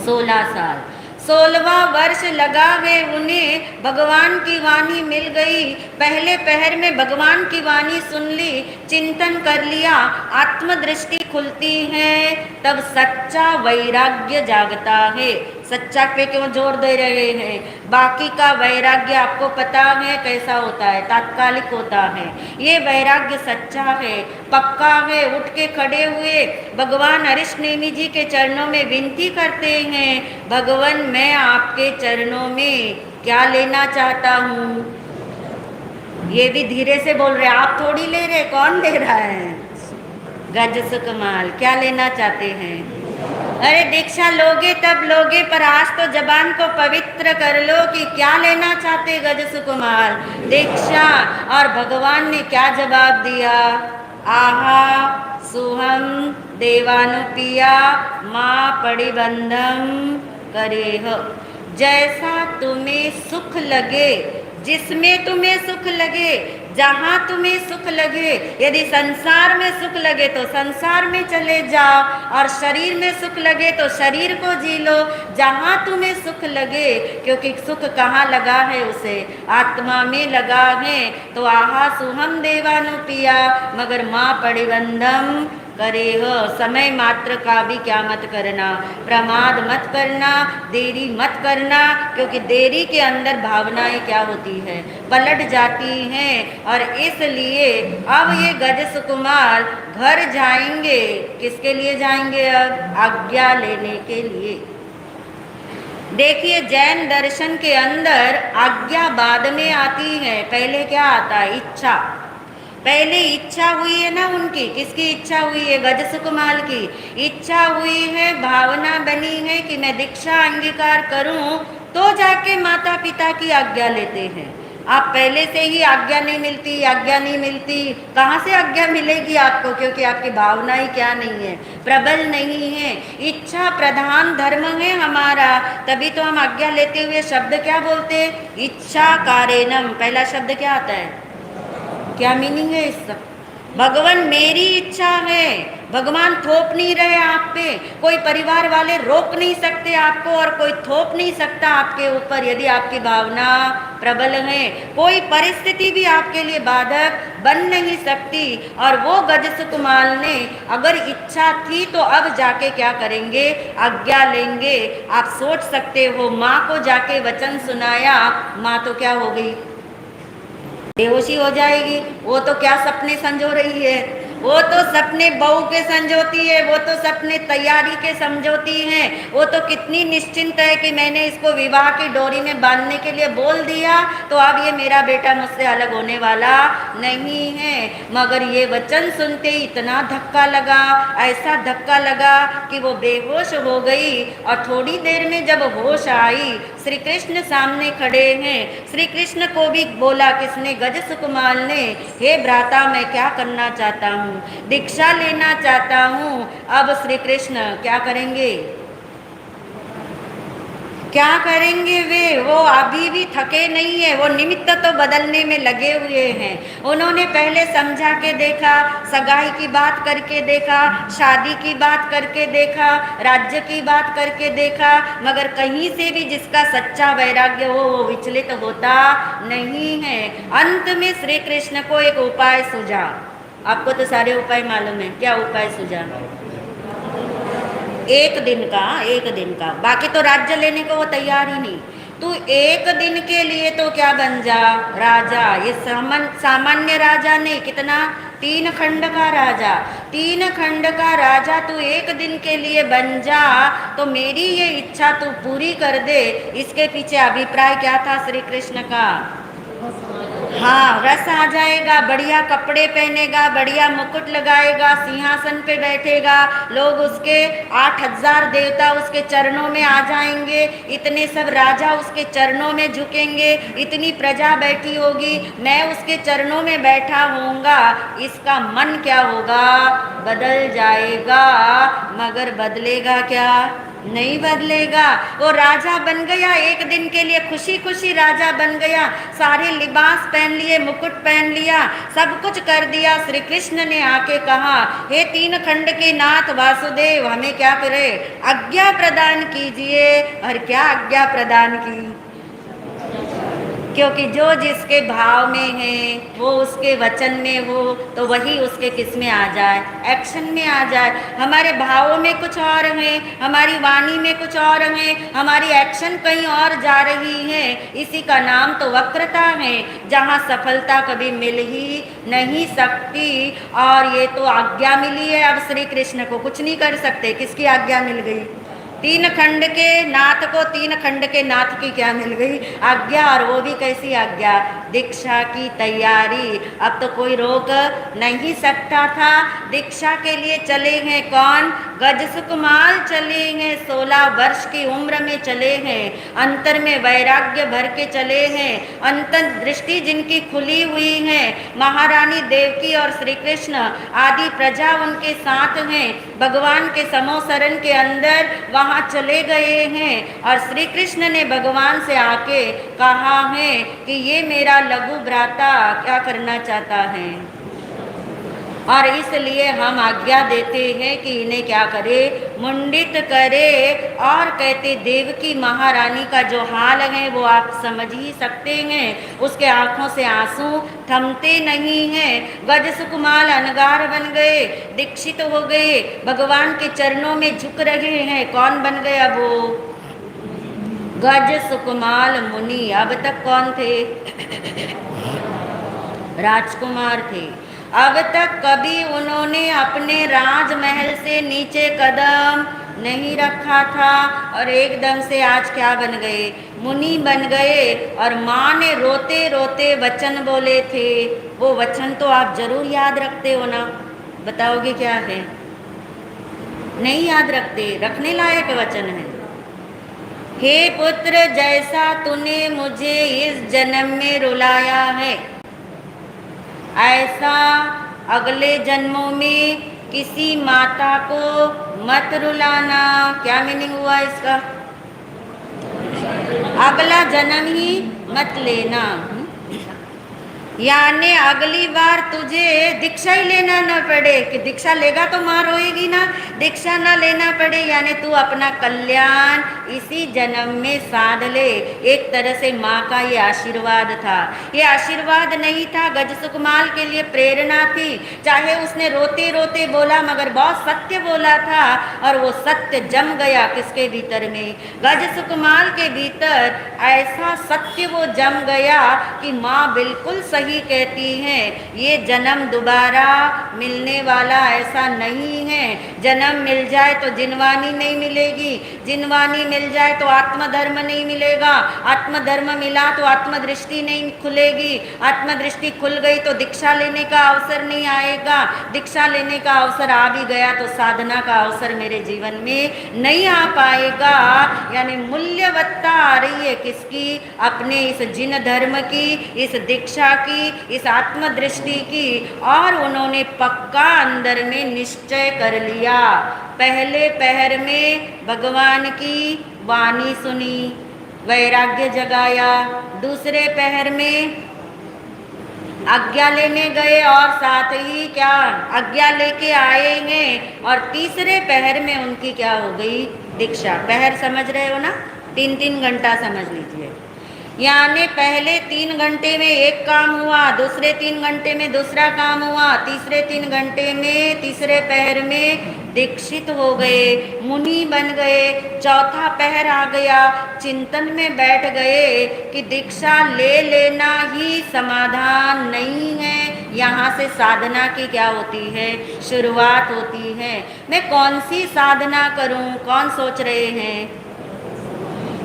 16 साल। 16वां वर्ष लगा है उन्हें, भगवान की वाणी मिल गई। पहले पहर में भगवान की वाणी सुन ली, चिंतन कर लिया, आत्मदृष्टि खुलती है, तब सच्चा वैराग्य जागता है। सच्चा पे क्यों जोर दे रहे हैं? बाकी का वैराग्य आपको पता है कैसा होता है, तात्कालिक होता है। ये वैराग्य सच्चा है, पक्का है। उठ के खड़े हुए भगवान अरिष्ट नेमी जी के चरणों में विनती करते हैं, भगवान मैं आपके चरणों में क्या लेना चाहता हूँ। ये भी धीरे से बोल रहे, आप थोड़ी ले रहे, कौन ले रहा है? गज सुकमाल क्या लेना चाहते हैं? अरे दीक्षा लोगे तब लोगे, पर आज तो जबान को पवित्र कर लो कि क्या लेना चाहते गज सुकुमार। दीक्षा और भगवान ने क्या जवाब दिया? आहा सुहम देवानुपिया माँ पड़िबंधम करेह। जैसा तुम्हें सुख लगे, जिसमें तुम्हें सुख लगे, जहाँ तुम्हें सुख लगे, यदि संसार में सुख लगे तो संसार में चले जाओ, और शरीर में सुख लगे तो शरीर को जी लो, जहाँ तुम्हें सुख लगे। क्योंकि सुख कहाँ लगा है? उसे आत्मा में लगा है। तो आहा सुहम देवानुपिया, मगर माँ पड़िबंधम करे हो। समय मात्र का भी क्या मत करना, प्रमाद मत करना, देरी मत करना, क्योंकि देरी के अंदर भावनाएं क्या होती है? पलट जाती हैं। और इसलिए अब ये गज सुकुमार घर जाएंगे। किसके लिए जाएंगे? अब आज्ञा लेने के लिए। देखिए जैन दर्शन के अंदर आज्ञा बाद में आती है, पहले क्या आता है? इच्छा। पहले इच्छा हुई है ना उनकी। किसकी इच्छा हुई है? गज सुकुमार की इच्छा हुई है, भावना बनी है कि मैं दीक्षा अंगीकार करूं, तो जाके माता पिता की आज्ञा लेते हैं। आप पहले से ही आज्ञा नहीं मिलती, आज्ञा नहीं मिलती, कहाँ से आज्ञा मिलेगी आपको? क्योंकि आपकी भावनाएं क्या नहीं है? प्रबल नहीं है। इच्छा प्रधान धर्म है हमारा, तभी तो हम आज्ञा लेते हुए शब्द क्या बोलते? इच्छा कारेणम। पहला शब्द क्या आता है? क्या मीनिंग है इसका? भगवान मेरी इच्छा है। भगवान थोप नहीं रहे आप पे, कोई परिवार वाले रोक नहीं सकते आपको, और कोई थोप नहीं सकता आपके ऊपर। यदि आपकी भावना प्रबल है, कोई परिस्थिति भी आपके लिए बाधक बन नहीं सकती। और वो गज सुकुमार ने अगर इच्छा थी तो अब जाके क्या करेंगे? आज्ञा लेंगे। आप सोच सकते हो, माँ को जाके वचन सुनाया, माँ तो क्या हो गई? बेहोशी हो जाएगी। वो तो क्या सपने संजो रही है? वो तो सपने बहू के संजोती है, वो तो सपने तैयारी के समझोती हैं। वो तो कितनी निश्चिंत है कि मैंने इसको विवाह की डोरी में बांधने के लिए बोल दिया, तो अब ये मेरा बेटा मुझसे अलग होने वाला नहीं है। मगर ये वचन सुनते ही इतना धक्का लगा, ऐसा धक्का लगा कि वो बेहोश हो गई। और थोड़ी देर में जब होश आई, श्री कृष्ण सामने खड़े हैं। श्री कृष्ण को भी बोला किसने? गज सुकुमार ने, हे भ्राता मैं क्या करना चाहता हूँ? दीक्षा लेना चाहता हूँ। अब श्री कृष्ण क्या करेंगे? क्या करेंगे वे? वो अभी भी थके नहीं है, वो निमित्त तो बदलने में लगे हुए हैं। उन्होंने पहले समझा के देखा, सगाई की बात करके देखा, शादी की बात करके देखा, राज्य की बात करके देखा, मगर कहीं से भी जिसका सच्चा वैराग्य हो वो विचलित होता नहीं है। अंत में श्री कृष्ण को एक उपाय सूझा। आपको तो सारे उपाय मालूम है। क्या उपाय सूझा? एक दिन का। बाकी तो राज्य लेने को वो तैयार ही नहीं। तू एक दिन के लिए तो क्या बन जा? राजा। ये सामान्य राजा नहीं, कितना? 3 खंड का राजा। 3 खंड का राजा तू एक दिन के लिए बन जा, तो मेरी ये इच्छा तू पूरी कर दे। इसके पीछे अभिप्राय क्या था श्री कृष्ण का? हाँ, रस आ जाएगा, बढ़िया कपड़े पहनेगा, बढ़िया मुकुट लगाएगा, सिंहासन पे बैठेगा, लोग उसके 8000 देवता उसके चरणों में आ जाएंगे, इतने सब राजा उसके चरणों में झुकेंगे, इतनी प्रजा बैठी होगी, मैं उसके चरणों में बैठा होऊंगा। इसका मन क्या होगा? बदल जाएगा। मगर बदलेगा क्या? नहीं बदलेगा। वो राजा बन गया, एक दिन के लिए खुशी खुशी राजा बन गया, सारे लिबास पहन लिए, मुकुट पहन लिया, सब कुछ कर दिया। श्री कृष्ण ने आके कहा, हे 3 खंड के नाथ वासुदेव, हमें क्या करे? आज्ञा प्रदान कीजिए। और क्या आज्ञा प्रदान की? क्योंकि जो जिसके भाव में है वो उसके वचन में हो, तो वही उसके किस में आ जाए? एक्शन में आ जाए। हमारे भावों में कुछ और है, हमारी वाणी में कुछ और है, हमारी एक्शन कहीं और जा रही है। इसी का नाम तो वक्रता है, जहाँ सफलता कभी मिल ही नहीं सकती। और ये तो आज्ञा मिली है, अब श्री कृष्ण को कुछ नहीं कर सकते। किसकी आज्ञा मिल गई? 3 खंड के नाथ को 3 खंड के नाथ की क्या मिल गई? आज्ञा। और वो भी कैसी आज्ञा? दीक्षा की तैयारी। अब तो कोई रोक नहीं सकता था। दीक्षा के लिए चले हैं कौन? गज सुकुमाल चले हैं, 16 वर्ष की उम्र में चले हैं, अंतर में वैराग्य भर के चले हैं, अंतर दृष्टि जिनकी खुली हुई है, महारानी देवकी और श्री कृष्ण आदि प्रजा उनके साथ हैं, भगवान के समोसरण के अंदर वहाँ चले गए हैं और श्री कृष्ण ने भगवान से आके कहा है कि ये मेरा लघु भ्राता क्या करना चाहता है, और इसलिए हम आज्ञा देते हैं कि इन्हें क्या करे, मुंडित करे। और कहते देवकी महारानी का जो हाल है वो आप समझ ही सकते हैं, उसके आंखों से आंसू थमते नहीं हैं। गज सुकुमाल अनगार बन गए, दीक्षित हो गए, भगवान के चरणों में झुक रहे हैं। कौन बन गया वो? गज सुकुमाल मुनि। अब तक कौन थे? राजकुमार थे। अब तक कभी उन्होंने अपने राजमहल से नीचे कदम नहीं रखा था और एकदम से आज क्या बन गए? मुनि बन गए। और माँ ने रोते रोते वचन बोले थे, वो वचन तो आप जरूर याद रखते हो ना? बताओगे क्या है? नहीं याद रखते? रखने लायक वचन है। हे पुत्र, जैसा तूने मुझे इस जन्म में रुलाया है, ऐसा अगले जन्मों में किसी माता को मत रुलाना। क्या मीनिंग हुआ इसका? अगला जन्म ही मत लेना, यानी अगली बार तुझे दीक्षा ही लेना न पड़े। कि दीक्षा लेगा तो माँ रोएगी ना, दीक्षा ना लेना पड़े, यानी तू अपना कल्याण इसी जन्म में साध ले। एक तरह से माँ का ये आशीर्वाद था। ये आशीर्वाद नहीं था, गज सुकुमाल के लिए प्रेरणा थी। चाहे उसने रोते रोते बोला मगर बहुत सत्य बोला था, और वो सत्य जम गया किसके भीतर में? गज सुकुमाल के भीतर ऐसा सत्य वो जम गया कि माँ बिल्कुल सही कहती हैं, ये जन्म दोबारा मिलने वाला ऐसा नहीं है। जन्म मिल जाए तो जिनवानी नहीं मिलेगी, जिनवानी मिल जाए तो आत्मधर्म नहीं मिलेगा, आत्मधर्म मिला तो आत्मदृष्टि नहीं खुलेगी, आत्मदृष्टि खुल गई तो दीक्षा लेने का अवसर नहीं आएगा, दीक्षा लेने का अवसर आ भी गया तो साधना का अवसर मेरे जीवन में नहीं आ पाएगा। यानी मूल्यवत्ता आ रही है किसकी? अपने इस जिन धर्म की, इस दीक्षा की, इस आत्मदृष्टि की। और उन्होंने पक्का अंदर में निश्चय कर लिया। पहले पहर में भगवान की वाणी सुनी, वैराग्य जगाया। दूसरे पहर में आज्ञा लेने गए और साथ ही क्या आज्ञा लेके आए हैं। और तीसरे पहर में उनकी क्या हो गई? दीक्षा। पहर समझ रहे हो ना? 3-3 घंटा समझ लीजिए। यानी पहले 3 घंटे में एक काम हुआ, दूसरे 3 घंटे में दूसरा काम हुआ, तीसरे 3 घंटे में तीसरे पहर में दीक्षित हो गए, मुनि बन गए। चौथा पहर आ गया, चिंतन में बैठ गए कि दीक्षा ले लेना ही समाधान नहीं है, यहाँ से साधना की क्या होती है? शुरुआत होती है। मैं कौन सी साधना करूँ? कौन सोच रहे हैं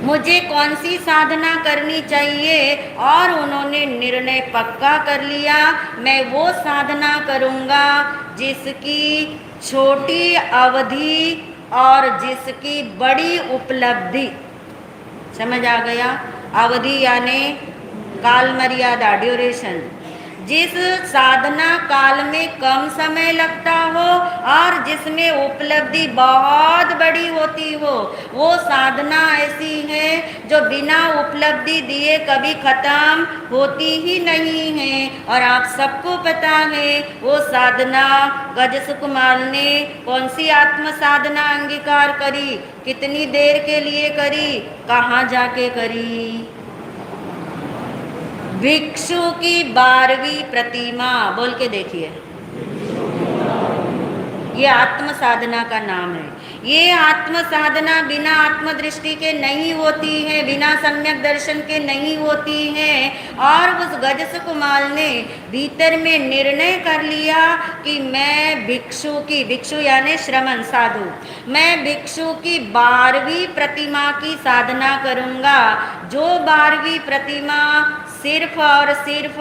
मुझे कौन सी साधना करनी चाहिए? और उन्होंने निर्णय पक्का कर लिया, मैं वो साधना करूँगा जिसकी छोटी अवधि और जिसकी बड़ी उपलब्धि। समझ आ गया? अवधि यानी काल मर्यादा, ड्यूरेशन। जिस साधना काल में कम समय लगता हो और जिसमें उपलब्धि बहुत बड़ी होती हो, वो साधना ऐसी है जो बिना उपलब्धि दिए कभी खत्म होती ही नहीं है। और आप सबको पता है वो साधना गज सुकुमाल ने कौन सी आत्म साधना अंगीकार करी, कितनी देर के लिए करी, कहाँ जाके करी? भिक्षु की 12वीं प्रतिमा। बोल के देखिए, ये आत्म साधना का नाम है। ये आत्म साधना बिना आत्मदृष्टि के नहीं होती है, बिना सम्यक दर्शन के नहीं होती है। और उस गज सुकुमाल ने भीतर में निर्णय कर लिया कि मैं भिक्षु की, भिक्षु यानी श्रमण साधु, मैं भिक्षु की 12वीं प्रतिमा की साधना करूँगा। जो 12वीं प्रतिमा सिर्फ और सिर्फ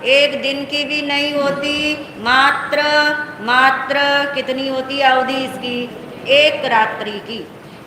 एक दिन की भी नहीं होती, मात्र कितनी होती अवधि इसकी? एक रात्रि की,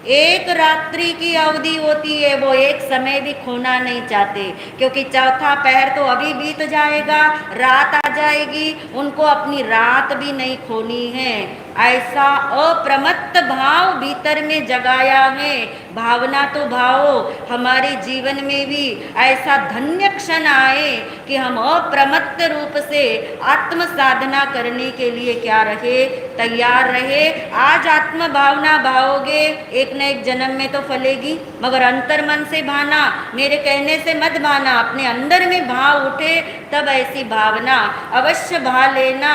एक रात्रि की अवधि होती है, वो एक समय भी खोना नहीं चाहते, क्योंकि चौथा पहर तो अभी बीत जाएगा, रात आ जाएगी, उनको अपनी रात भी नहीं खोनी है। ऐसा अप्रमत्त भाव भीतर में जगाया है। भावना तो भावो हमारे जीवन में भी ऐसा धन्य क्षण आए कि हम अप्रमत्त रूप से आत्म साधना करने के लिए क्या रहे, तैयार रहे। आज आत्म भावना भावोगे, एक न एक जन्म में तो फलेगी, मगर अंतर मन से भाना, मेरे कहने से मत भाना, अपने अंदर में भाव उठे तब ऐसी भावना अवश्य भा लेना।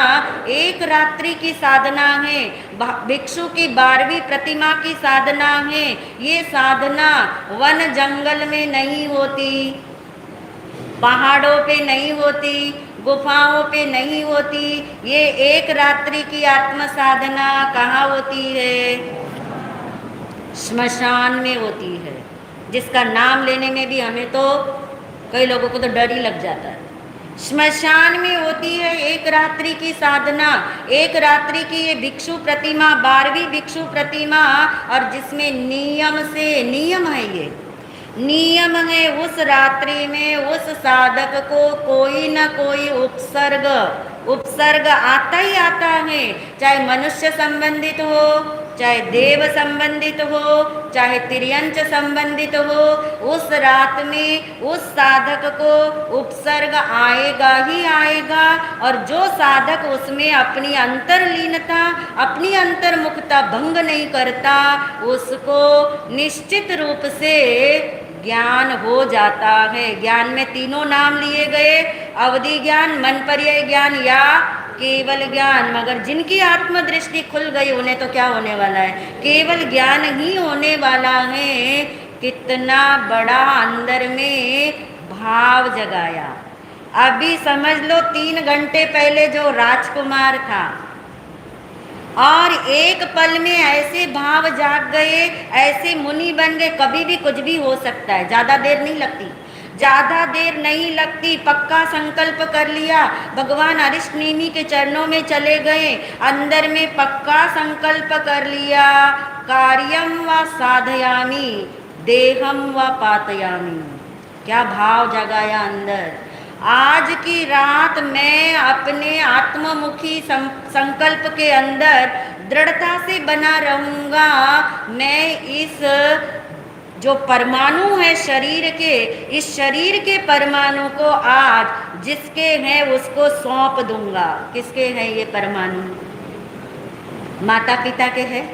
एक रात्रि की साधना है, भिक्षु की 12वीं प्रतिमा की साधना है। ये साधना वन जंगल में नहीं होती, पहाड़ों पे नहीं होती, गुफाओं पे नहीं होती। ये एक रात्रि की आत्म साधना कहाँ होती है? श्मशान में होती है, जिसका नाम लेने में भी हमें तो कई लोगों को तो डर ही लग जाता है। श्मशान में होती है एक रात्रि की साधना। एक रात्रि की ये भिक्षु प्रतिमा, 12वीं भिक्षु प्रतिमा, और जिसमें नियम से, नियम है, ये नियम है, उस रात्रि में उस साधक को कोई न कोई उपसर्ग आता ही आता है, चाहे मनुष्य संबंधित हो, चाहे देव संबंधित हो, चाहे तिर्यंच संबंधित हो। उस रात में उस साधक को उपसर्ग आएगा ही आएगा, और जो साधक उसमें अपनी अंतर्लीनता, अपनी अंतर्मुखता भंग नहीं करता, उसको निश्चित रूप से ज्ञान हो जाता है। ज्ञान में तीनों नाम लिए गए, अवधि ज्ञान, मन पर्याय ज्ञान या केवल ज्ञान। मगर जिनकी आत्मदृष्टि खुल गई उन्हें तो क्या होने वाला है? केवल ज्ञान ही होने वाला है। कितना बड़ा अंदर में भाव जगाया। अभी समझ लो 3 घंटे पहले जो राजकुमार था, और एक पल में ऐसे भाव जाग गए, ऐसे मुनि बन गए। कभी भी कुछ भी हो सकता है, ज़्यादा देर नहीं लगती, ज़्यादा देर नहीं लगती। पक्का संकल्प कर लिया, भगवान अरिष्ट नेमि के चरणों में चले गए, अंदर में पक्का संकल्प कर लिया, कार्यम व साधयामी देहम व पातयामी। क्या भाव जगाया अंदर। आज की रात मैं अपने आत्ममुखी संकल्प के अंदर दृढ़ता से बना रहूँगा। मैं इस जो परमाणु है शरीर के, इस शरीर के परमाणु को आज जिसके हैं उसको सौंप दूंगा। किसके हैं ये परमाणु? माता पिता के हैं?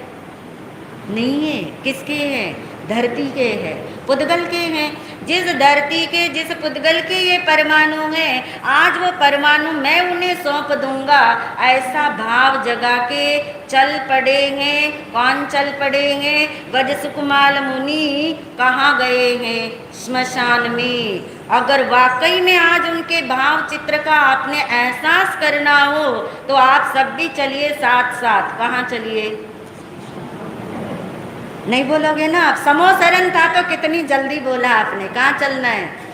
नहीं है। किसके हैं? धरती के हैं, पुद्गल के हैं। जिस धरती के, जिस पुद्गल के ये परमाणु हैं, आज वो परमाणु मैं उन्हें सौंप दूंगा। ऐसा भाव जगा के चल पड़े हैं। कौन चल पड़े हैं? गज सुकुमाल मुनि कहाँ गए हैं? श्मशान में। अगर वाकई में आज उनके भाव चित्र का आपने एहसास करना हो तो आप सब भी चलिए साथ साथ। कहाँ चलिए? नहीं बोलोगे ना आप? समोसरन था तो कितनी जल्दी बोला आपने। कहाँ चलना है?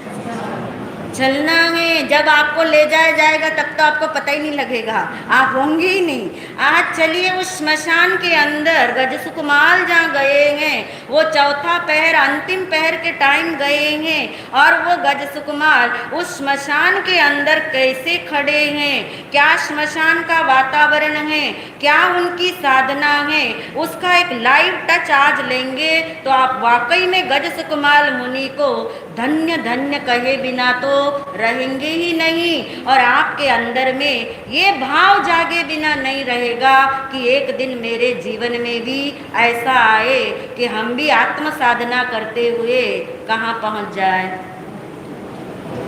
चलना है। जब आपको ले जाया जाएगा तब तो आपको पता ही नहीं लगेगा, आप होंगे ही नहीं। आज चलिए उस श्मशान के अंदर। गज सुकुमाल जहाँ गए हैं, वो चौथा पहर, अंतिम पहर के टाइम गए हैं, और वो गज सुकुमाल उस श्मशान के अंदर कैसे खड़े हैं, क्या श्मशान का वातावरण है, क्या उनकी साधना है, उसका एक लाइव टच आज लेंगे तो आप वाकई में गज सुकुमाल मुनि को धन्य धन्य कहे बिना तो रहेंगे ही नहीं। और आपके अंदर में ये भाव जागे बिना नहीं रहेगा कि एक दिन मेरे जीवन में भी ऐसा आए कि हम भी आत्म साधना करते हुए कहाँ पहुँच जाए।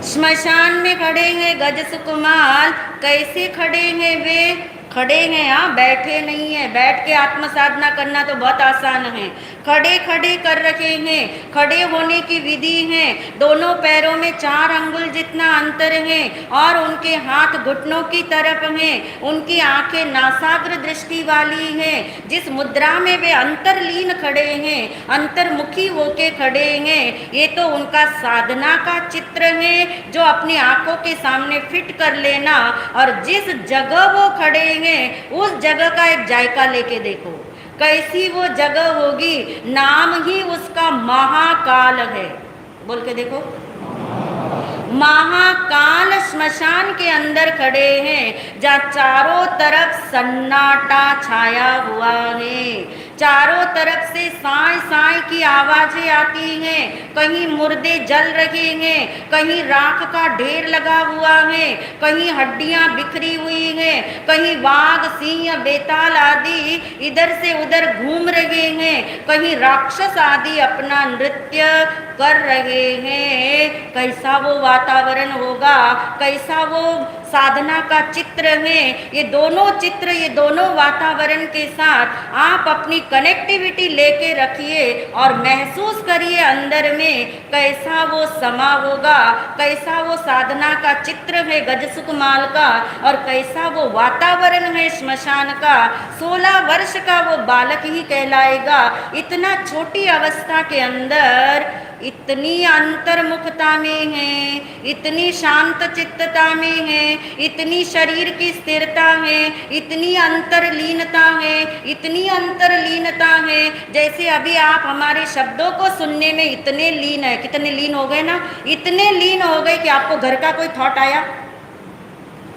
श्मशान में खड़े हैं गज सुकुमाल। कैसे खड़े हैं वे? खड़े हैं, हाँ, बैठे नहीं है। बैठ के आत्म साधना करना तो बहुत आसान है। खड़े खड़े कर रखे हैं। खड़े होने की विधि है, दोनों पैरों में 4 अंगुल जितना अंतर है, और उनके हाथ घुटनों की तरफ हैं। उनकी आंखें नासाग्र दृष्टि वाली हैं। जिस मुद्रा में वे अंतर्लीन खड़े हैं, अंतर्मुखी होके खड़े हैं, ये तो उनका साधना का चित्र है जो अपनी आंखों के सामने फिट कर लेना। और जिस जगह वो खड़े हैं उस जगह का एक जायका लेके देखो। कैसी वो जगह होगी, नाम ही उसका महाकाल है। बोल के देखो, महाकाल स्मशान के अंदर खड़े हैं, जहाँ चारों तरफ सन्नाटा छाया हुआ है। चारों तरफ से साय साय की आवाजें आती हैं। कहीं मुर्दे जल रहे हैं, कहीं राख का ढेर लगा हुआ है, कहीं हड्डियां बिखरी हुई हैं, कहीं बाघ सिंह बेताल आदि इधर से उधर घूम रहे हैं, कहीं राक्षस आदि अपना नृत्य कर रहे हैं। कैसा वो वातावरण होगा, कैसा वो साधना का चित्र है। ये दोनों चित्र, ये दोनों वातावरण के साथ आप अपनी कनेक्टिविटी लेके रखिए और महसूस करिए अंदर में कैसा वो समा होगा, कैसा वो साधना का चित्र है गजसुकमाल का, और कैसा वो वातावरण है श्मशान का। 16 वर्ष का वो बालक ही कहलाएगा। इतना छोटी अवस्था के अंदर इतनी अंतर्मुखता में है, इतनी शांत चित्तता में है, इतनी शरीर की स्थिरता है, इतनी अंतरलीनता है, इतनी अंतरलीनता है। जैसे अभी आप हमारे शब्दों को सुनने में इतने लीन है, कितने लीन हो गए ना, इतने लीन हो गए कि आपको घर का कोई थॉट आया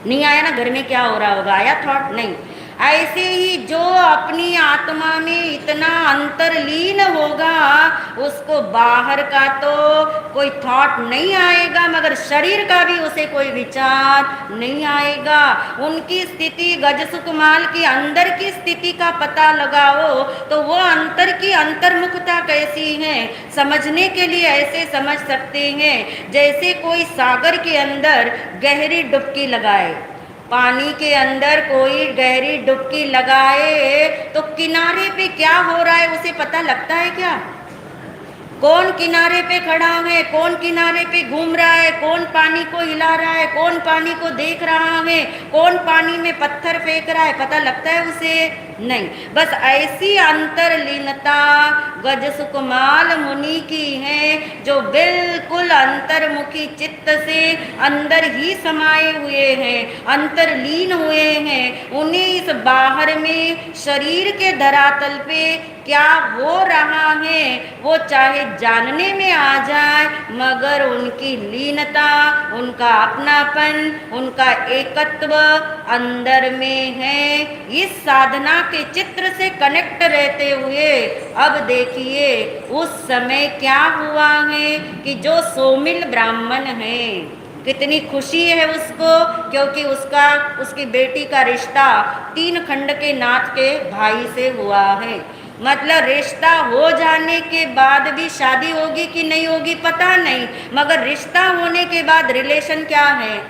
नहीं? आया ना, घर में क्या हो रहा होगा, आया थॉट? नहीं। ऐसे ही जो अपनी आत्मा में इतना अंतरलीन होगा, उसको बाहर का तो कोई थॉट नहीं आएगा, मगर शरीर का भी उसे कोई विचार नहीं आएगा। उनकी स्थिति, गजसुकमाल की अंदर की स्थिति का पता लगाओ तो वो अंतर की अंतर्मुखता कैसी है, समझने के लिए ऐसे समझ सकते हैं जैसे कोई सागर के अंदर गहरी डुबकी लगाए। पानी के अंदर कोई गहरी डुबकी लगाए तो किनारे पे क्या हो रहा है उसे पता लगता है क्या? कौन किनारे पे खड़ा है, कौन किनारे पे घूम रहा है, कौन पानी को हिला रहा है, कौन पानी को देख रहा है, कौन पानी में पत्थर फेंक रहा है, पता लगता है उसे? नहीं। बस ऐसी अंतरलीनता गजसुकमाल मुनि की है, जो बिल्कुल अंतर्मुखी चित्त से अंदर ही समाये हुए हैं, अंतरलीन हुए हैं। उन्हें इस बाहर में शरीर के धरातल पे क्या हो रहा है वो चाहे जानने में आ जाए, मगर उनकी लीनता, उनका अपनापन, उनका एकत्व अंदर में है। इस साधना के चित्र से कनेक्ट रहते हुए अब देखिए उस समय क्या हुआ है कि जो सोमिल ब्राह्मण है, कितनी खुशी है उसको, क्योंकि उसकी बेटी का रिश्ता 3 खंड के नाथ के भाई से हुआ है। मतलब रिश्ता हो जाने के बाद भी शादी होगी कि नहीं होगी पता नहीं, मगर रिश्ता होने के बाद रिलेशन क्या है,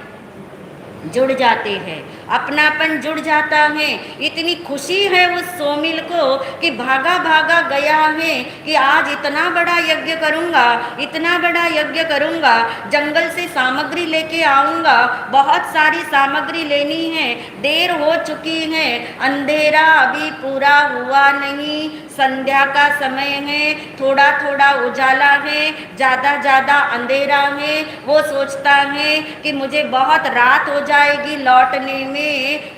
जुड़ जाते हैं, अपनापन जुड़ जाता है। इतनी खुशी है उस सोमिल को कि भागा भागा गया है कि आज इतना बड़ा यज्ञ करूँगा, इतना बड़ा यज्ञ करूँगा, जंगल से सामग्री लेके आऊँगा, बहुत सारी सामग्री लेनी है, देर हो चुकी है, अंधेरा अभी पूरा हुआ नहीं, संध्या का समय है, थोड़ा थोड़ा उजाला है, ज़्यादा ज़्यादा अंधेरा है। वो सोचता है कि मुझे बहुत रात हो जाएगी लौटने में,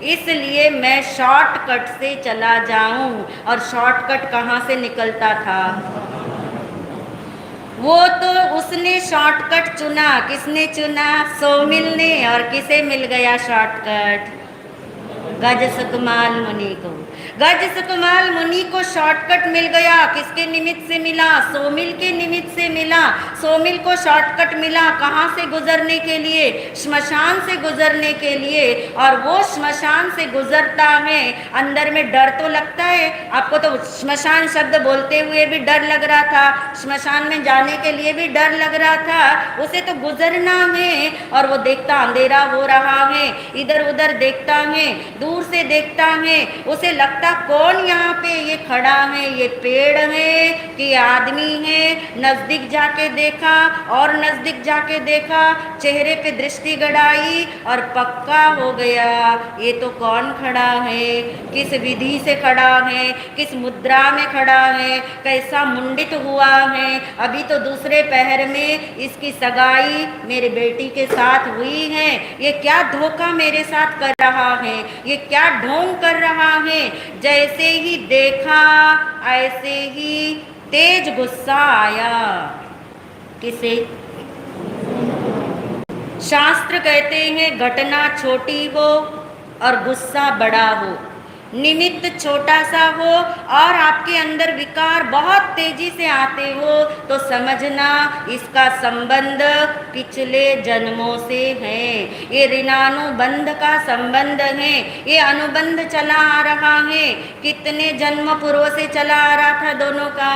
इसलिए मैं शॉर्टकट से चला जाऊं। और शॉर्टकट कहाँ से निकलता था? वो तो उसने शॉर्टकट चुना। किसने चुना? सोमिल ने। और किसे मिल गया शॉर्टकट? गजसुकमाल मुनि को। गजसुकमाल मुनि को शॉर्टकट मिल गया। किसके निमित्त से मिला? सोमिल के निमित्त से मिला। सोमिल को शॉर्टकट मिला कहाँ से गुजरने के लिए? श्मशान से गुजरने के लिए। और वो श्मशान से गुजरता है, अंदर में डर तो लगता है। आपको तो श्मशान शब्द बोलते हुए भी डर लग रहा था, श्मशान में जाने के लिए भी डर लग रहा था। उसे तो गुजरना है। और वो देखता अंधेरा हो रहा है, इधर उधर देखता है, दूर से देखता है, उसे लगता कौन यहाँ पे ये खड़ा है, ये पेड़ है कि आदमी है। नजदीक जाके देखा और नजदीक जाके देखा, चेहरे पे दृष्टि गड़ाई और पक्का हो गया ये तो कौन खड़ा है, किस विधि से खड़ा है, किस मुद्रा में खड़ा है, कैसा मुंडित हुआ है। अभी तो दूसरे पहर में इसकी सगाई मेरे बेटी के साथ हुई है। ये क्या धोखा मेरे साथ कर रहा है, ये क्या ढोंग कर रहा है। जैसे ही देखा देखा ऐसे ही तेज गुस्सा आया। किसे? शास्त्र कहते हैं घटना छोटी हो और गुस्सा बड़ा हो, निमित्त छोटा सा हो और आपके अंदर विकार बहुत तेजी से आते हो तो समझना इसका संबंध पिछले जन्मों से है। ये ऋणानुबंध का संबंध है, ये अनुबंध चला आ रहा है। कितने जन्म पूर्व से चला आ रहा था दोनों का?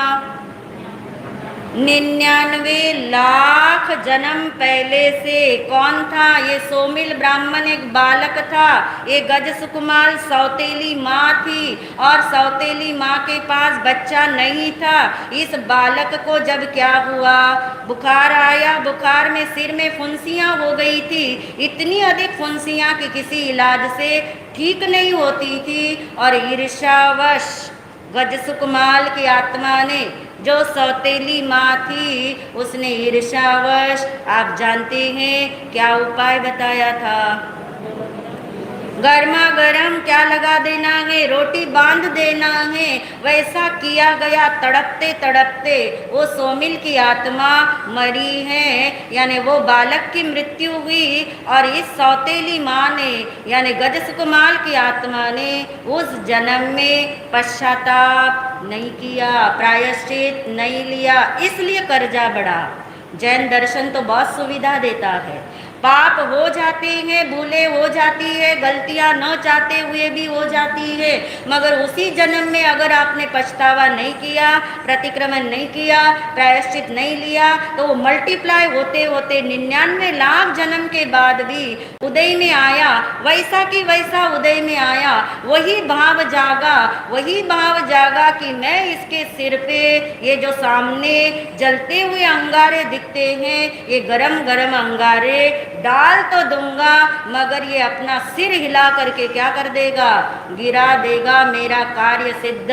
99 लाख जन्म पहले से। कौन था ये? सोमिल ब्राह्मण एक बालक था। ये गज सुकुमाल सौतेली माँ थी और सौतेली माँ के पास बच्चा नहीं था। इस बालक को जब क्या हुआ, बुखार आया, बुखार में सिर में फुंसियाँ हो गई थी, इतनी अधिक फुंसियाँ कि किसी इलाज से ठीक नहीं होती थी। और ईर्ष्यावश गज सुकुमाल की आत्मा ने, जो सौतेली माँ थी, उसने ईर्ष्यावश, आप जानते हैं क्या उपाय बताया था? गर्मा गर्म क्या लगा देना है, रोटी बांध देना है। वैसा किया गया। तड़पते तड़पते वो सोमिल की आत्मा मरी है, यानी वो बालक की मृत्यु हुई। और इस सौतेली माँ ने, यानी गज सुकुमाल की आत्मा ने उस जन्म में पश्चाताप नहीं किया, प्रायश्चित नहीं लिया, इसलिए कर्जा बढ़ा। जैन दर्शन तो बहुत सुविधा देता है। पाप हो जाते हैं, भूले हो जाती है, गलतियां न चाहते हुए भी हो जाती है, मगर उसी जन्म में अगर आपने पछतावा नहीं किया, प्रतिक्रमण नहीं किया, प्रायश्चित नहीं लिया, तो वो मल्टीप्लाई होते होते 99 लाख जन्म के बाद भी उदय में आया, वैसा कि वैसा उदय में आया। वही भाव जागा, वही भाव जागा कि मैं इसके सिर पे ये जो सामने जलते हुए अंगारे दिखते हैं, ये गरम गरम अंगारे डाल तो दूंगा, मगर ये अपना सिर हिला करके क्या कर देगा? गिरा देगा, मेरा कार्य सिद्ध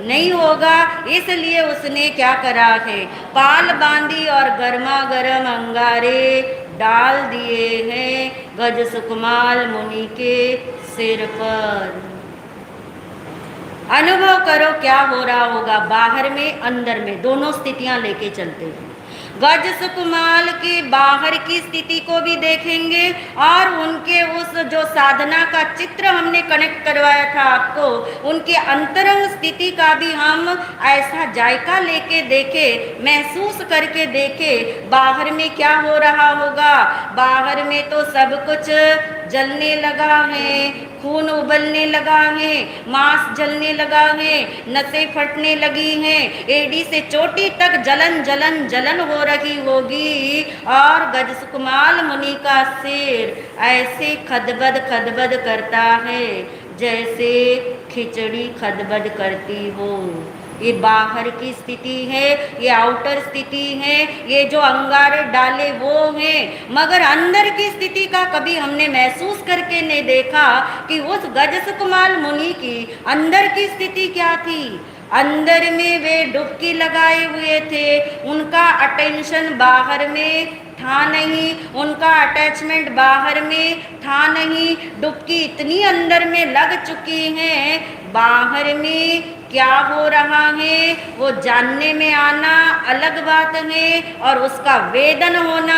नहीं होगा। इसलिए उसने क्या करा है? पाल बांधी और गर्मा गर्म अंगारे डाल दिए हैं गज सुकुमाल मुनि के सिर पर। अनुभव करो क्या हो रहा होगा, बाहर में अंदर में दोनों स्थितियां लेके चलते हैं। गज सुकुमाल की बाहर की स्थिति को भी देखेंगे और उनके उस जो साधना का चित्र हमने कनेक्ट करवाया था आपको, उनके अंतरंग स्थिति का भी हम ऐसा जायका लेके देखे, महसूस करके देखे। बाहर में क्या हो रहा होगा? बाहर में तो सब कुछ जलने लगा है, खून उबलने लगा है, मांस जलने लगा है, नसें फटने लगी हैं, एड़ी से चोटी तक जलन जलन जलन हो रही होगी। और गज सुकुमाल मुनि का सिर ऐसे खदबद करता है जैसे खिचड़ी खदबद करती हो। ये बाहर की स्थिति है, ये आउटर स्थिति है, ये जो अंगारे डाले वो हैं, मगर अंदर की स्थिति का कभी हमने महसूस करके नहीं देखा कि उस गज सुकुमाल मुनि की अंदर की स्थिति क्या थी। अंदर में वे डुबकी लगाए हुए थे, उनका अटेंशन बाहर में था नहीं, उनका अटैचमेंट बाहर में था नहीं, डुबकी इतनी अंदर में लग चुकी है, बाहर में क्या हो रहा है वो जानने में आना अलग बात है और उसका वेदन होना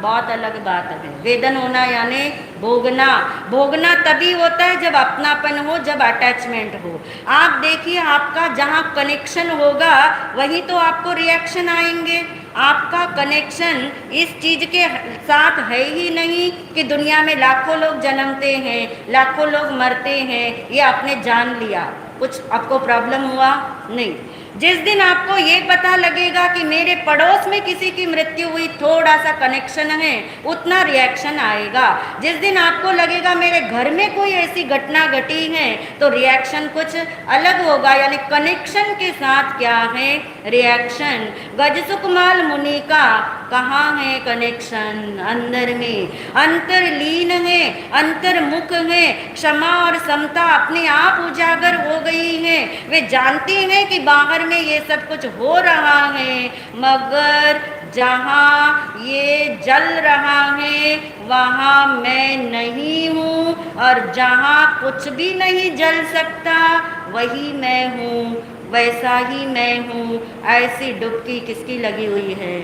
बहुत अलग बात है। वेदन होना यानी भोगना। भोगना तभी होता है जब अपनापन हो, जब अटैचमेंट हो। आप देखिए, आपका जहाँ कनेक्शन होगा वहीं तो आपको रिएक्शन आएंगे। आपका कनेक्शन इस चीज के साथ है ही नहीं कि दुनिया में लाखों लोग जन्मते हैं, लाखों लोग मरते हैं, ये आपने जान लिया, कुछ आपको प्रॉब्लम हुआ नहीं। जिस दिन आपको ये पता लगेगा कि मेरे पड़ोस में किसी की मृत्यु हुई, थोड़ा सा कनेक्शन है, उतना रिएक्शन आएगा। जिस दिन आपको लगेगा मेरे घर में कोई ऐसी घटना घटी है, तो रिएक्शन कुछ अलग होगा। यानी कनेक्शन के साथ क्या है? रिएक्शन। गज सुकुमाल मुनि का कहाँ है कनेक्शन? अंदर में, अंतर्लीन है, अंतर्मुख है। क्षमा और समता अपने आप उजागर हो गई है। वे जानती हैं कि बाहर में ये सब कुछ हो रहा है, मगर जहाँ ये जल रहा है वहाँ मैं नहीं हूँ, और जहाँ कुछ भी नहीं जल सकता वही मैं हूँ। वैसा ही मैं हूँ, ऐसी डुबकी किसकी लगी हुई है।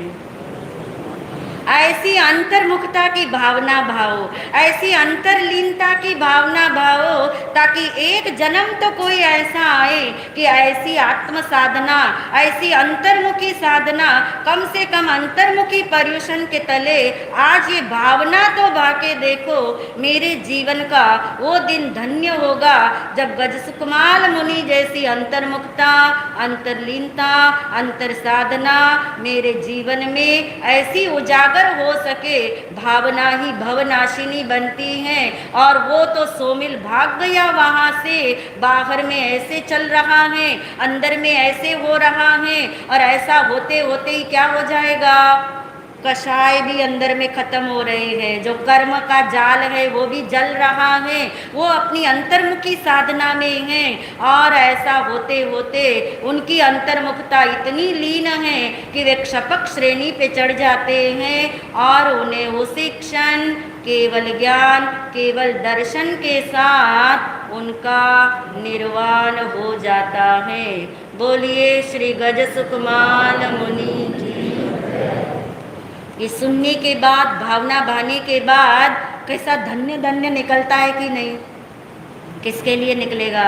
ऐसी अंतर्मुखता की भावना भाओ, ऐसी अंतरलीनता की भावना भाओ, ताकि एक जन्म तो कोई ऐसा आए कि ऐसी आत्म साधना, ऐसी अंतर्मुखी साधना, कम से कम अंतर्मुखी पर्युषण के तले आज ये भावना तो भाके देखो। मेरे जीवन का वो दिन धन्य होगा जब गजसुकमाल मुनि जैसी अंतर्मुखता, अंतरलीनता, अंतर साधना मेरे जीवन में ऐसी उजागर हो सके। भावना ही भवनाशिनी बनती है, और वो तो सोमिल भाग गया वहां से। बाहर में ऐसे चल रहा है, अंदर में ऐसे हो रहा है, और ऐसा होते होते ही क्या हो जाएगा, कषाय भी अंदर में खत्म हो रहे हैं, जो कर्म का जाल है वो भी जल रहा है, वो अपनी अंतर्मुखी साधना में है। और ऐसा होते होते उनकी अंतर्मुखता इतनी लीन है कि वे क्षपक श्रेणी पे चढ़ जाते हैं, और उन्हें उसी क्षण केवल ज्ञान, केवल दर्शन के साथ उनका निर्वाण हो जाता है। बोलिए श्री गजसुकमाल मुनि की। ये सुनने के बाद, भावना भाने के बाद कैसा धन्य धन्य निकलता है कि नहीं। किसके लिए निकलेगा।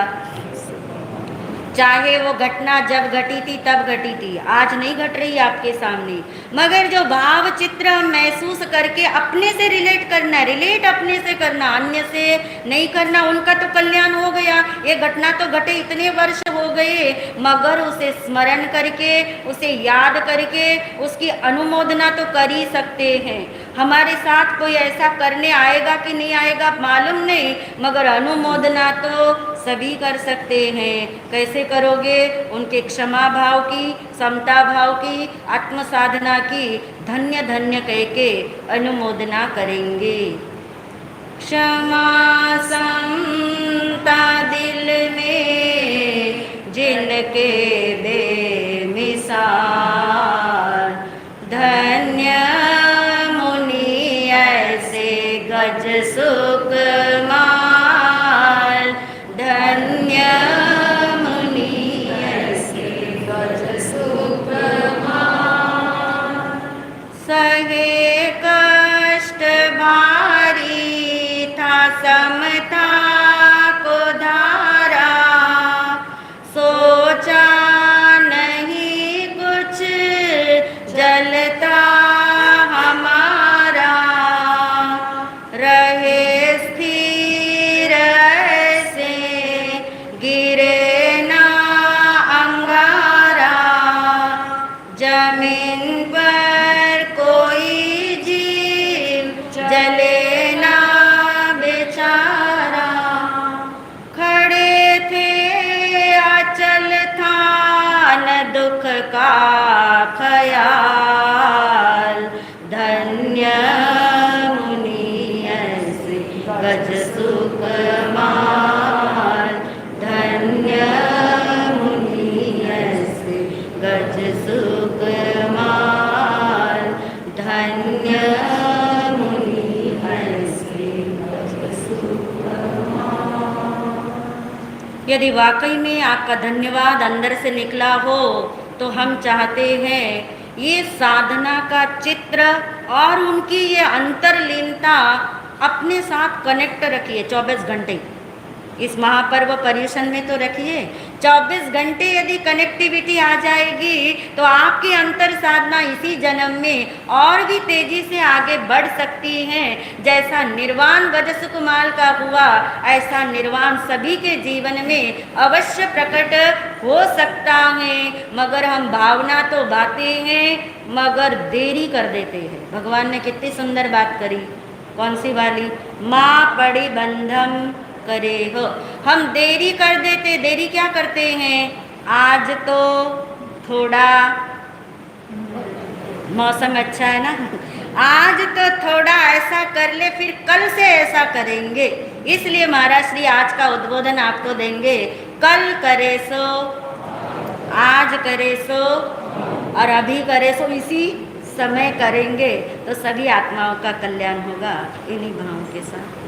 चाहे वो घटना जब घटी थी तब घटी थी, आज नहीं घट रही आपके सामने, मगर जो भाव चित्र हम महसूस करके अपने से रिलेट करना, रिलेट अपने से करना, अन्य से नहीं करना। उनका तो कल्याण हो गया, ये घटना तो घटे, इतने वर्ष हो गए, मगर उसे स्मरण करके, उसे याद करके उसकी अनुमोदना तो कर ही सकते हैं। हमारे साथ कोई ऐसा करने आएगा कि नहीं आएगा मालूम नहीं, मगर अनुमोदना तो सभी कर सकते हैं। कैसे करोगे। उनके क्षमा भाव की, समता भाव की, आत्म साधना की धन्य धन्य कह के अनुमोदना करेंगे। क्षमा समता दिल में जिनके बेमिसाल, धन्य मुनि ऐसे गज सुकमाल, धन्य मुनि ऐसे गज सुकमाल। सहे कष्ट भारी था समता को धारा, सोचा नहीं कुछ जलता हमारा, रहे स्थिर ऐसे गिरे ना अंगारा, जमीन पर कोई जीव जले ना बेचारा, खड़े थे अचल था न दुख का ख्याल, धन्य मुनि ऐसे गज सुकमाल, धन्य मुनि ऐसे गज सुकमाल, धन्य मुनि ऐसे गज सुकमाल। यदि वाकई में आपका धन्यवाद अंदर से निकला हो तो हम चाहते हैं ये साधना का चित्र और उनकी ये अंतरलीनता अपने साथ कनेक्ट रखिए 24 घंटे। इस महापर्व पर्युषण में तो रखिए 24 घंटे। यदि कनेक्टिविटी आ जाएगी तो आपकी अंतर साधना इसी जन्म में और भी तेजी से आगे बढ़ सकती है। जैसा निर्वाण गजसुकमाल का हुआ, ऐसा निर्वाण सभी के जीवन में अवश्य प्रकट हो सकता है। मगर हम भावना तो बाते हैं, मगर देरी कर देते हैं। भगवान ने कितनी सुंदर बात करी, कौन सी वाली, माँ पड़ी बंधम करे हो। हम देरी कर देते। देरी क्या करते हैं, आज तो थोड़ा मौसम अच्छा है ना, आज तो थोड़ा ऐसा कर ले, फिर कल से ऐसा करेंगे। इसलिए महाराज श्री आज का उद्बोधन आपको देंगे, कल करे सो, आज करे सो और अभी करे सो, इसी समय करेंगे तो सभी आत्माओं का कल्याण होगा। इन्हीं भावों के साथ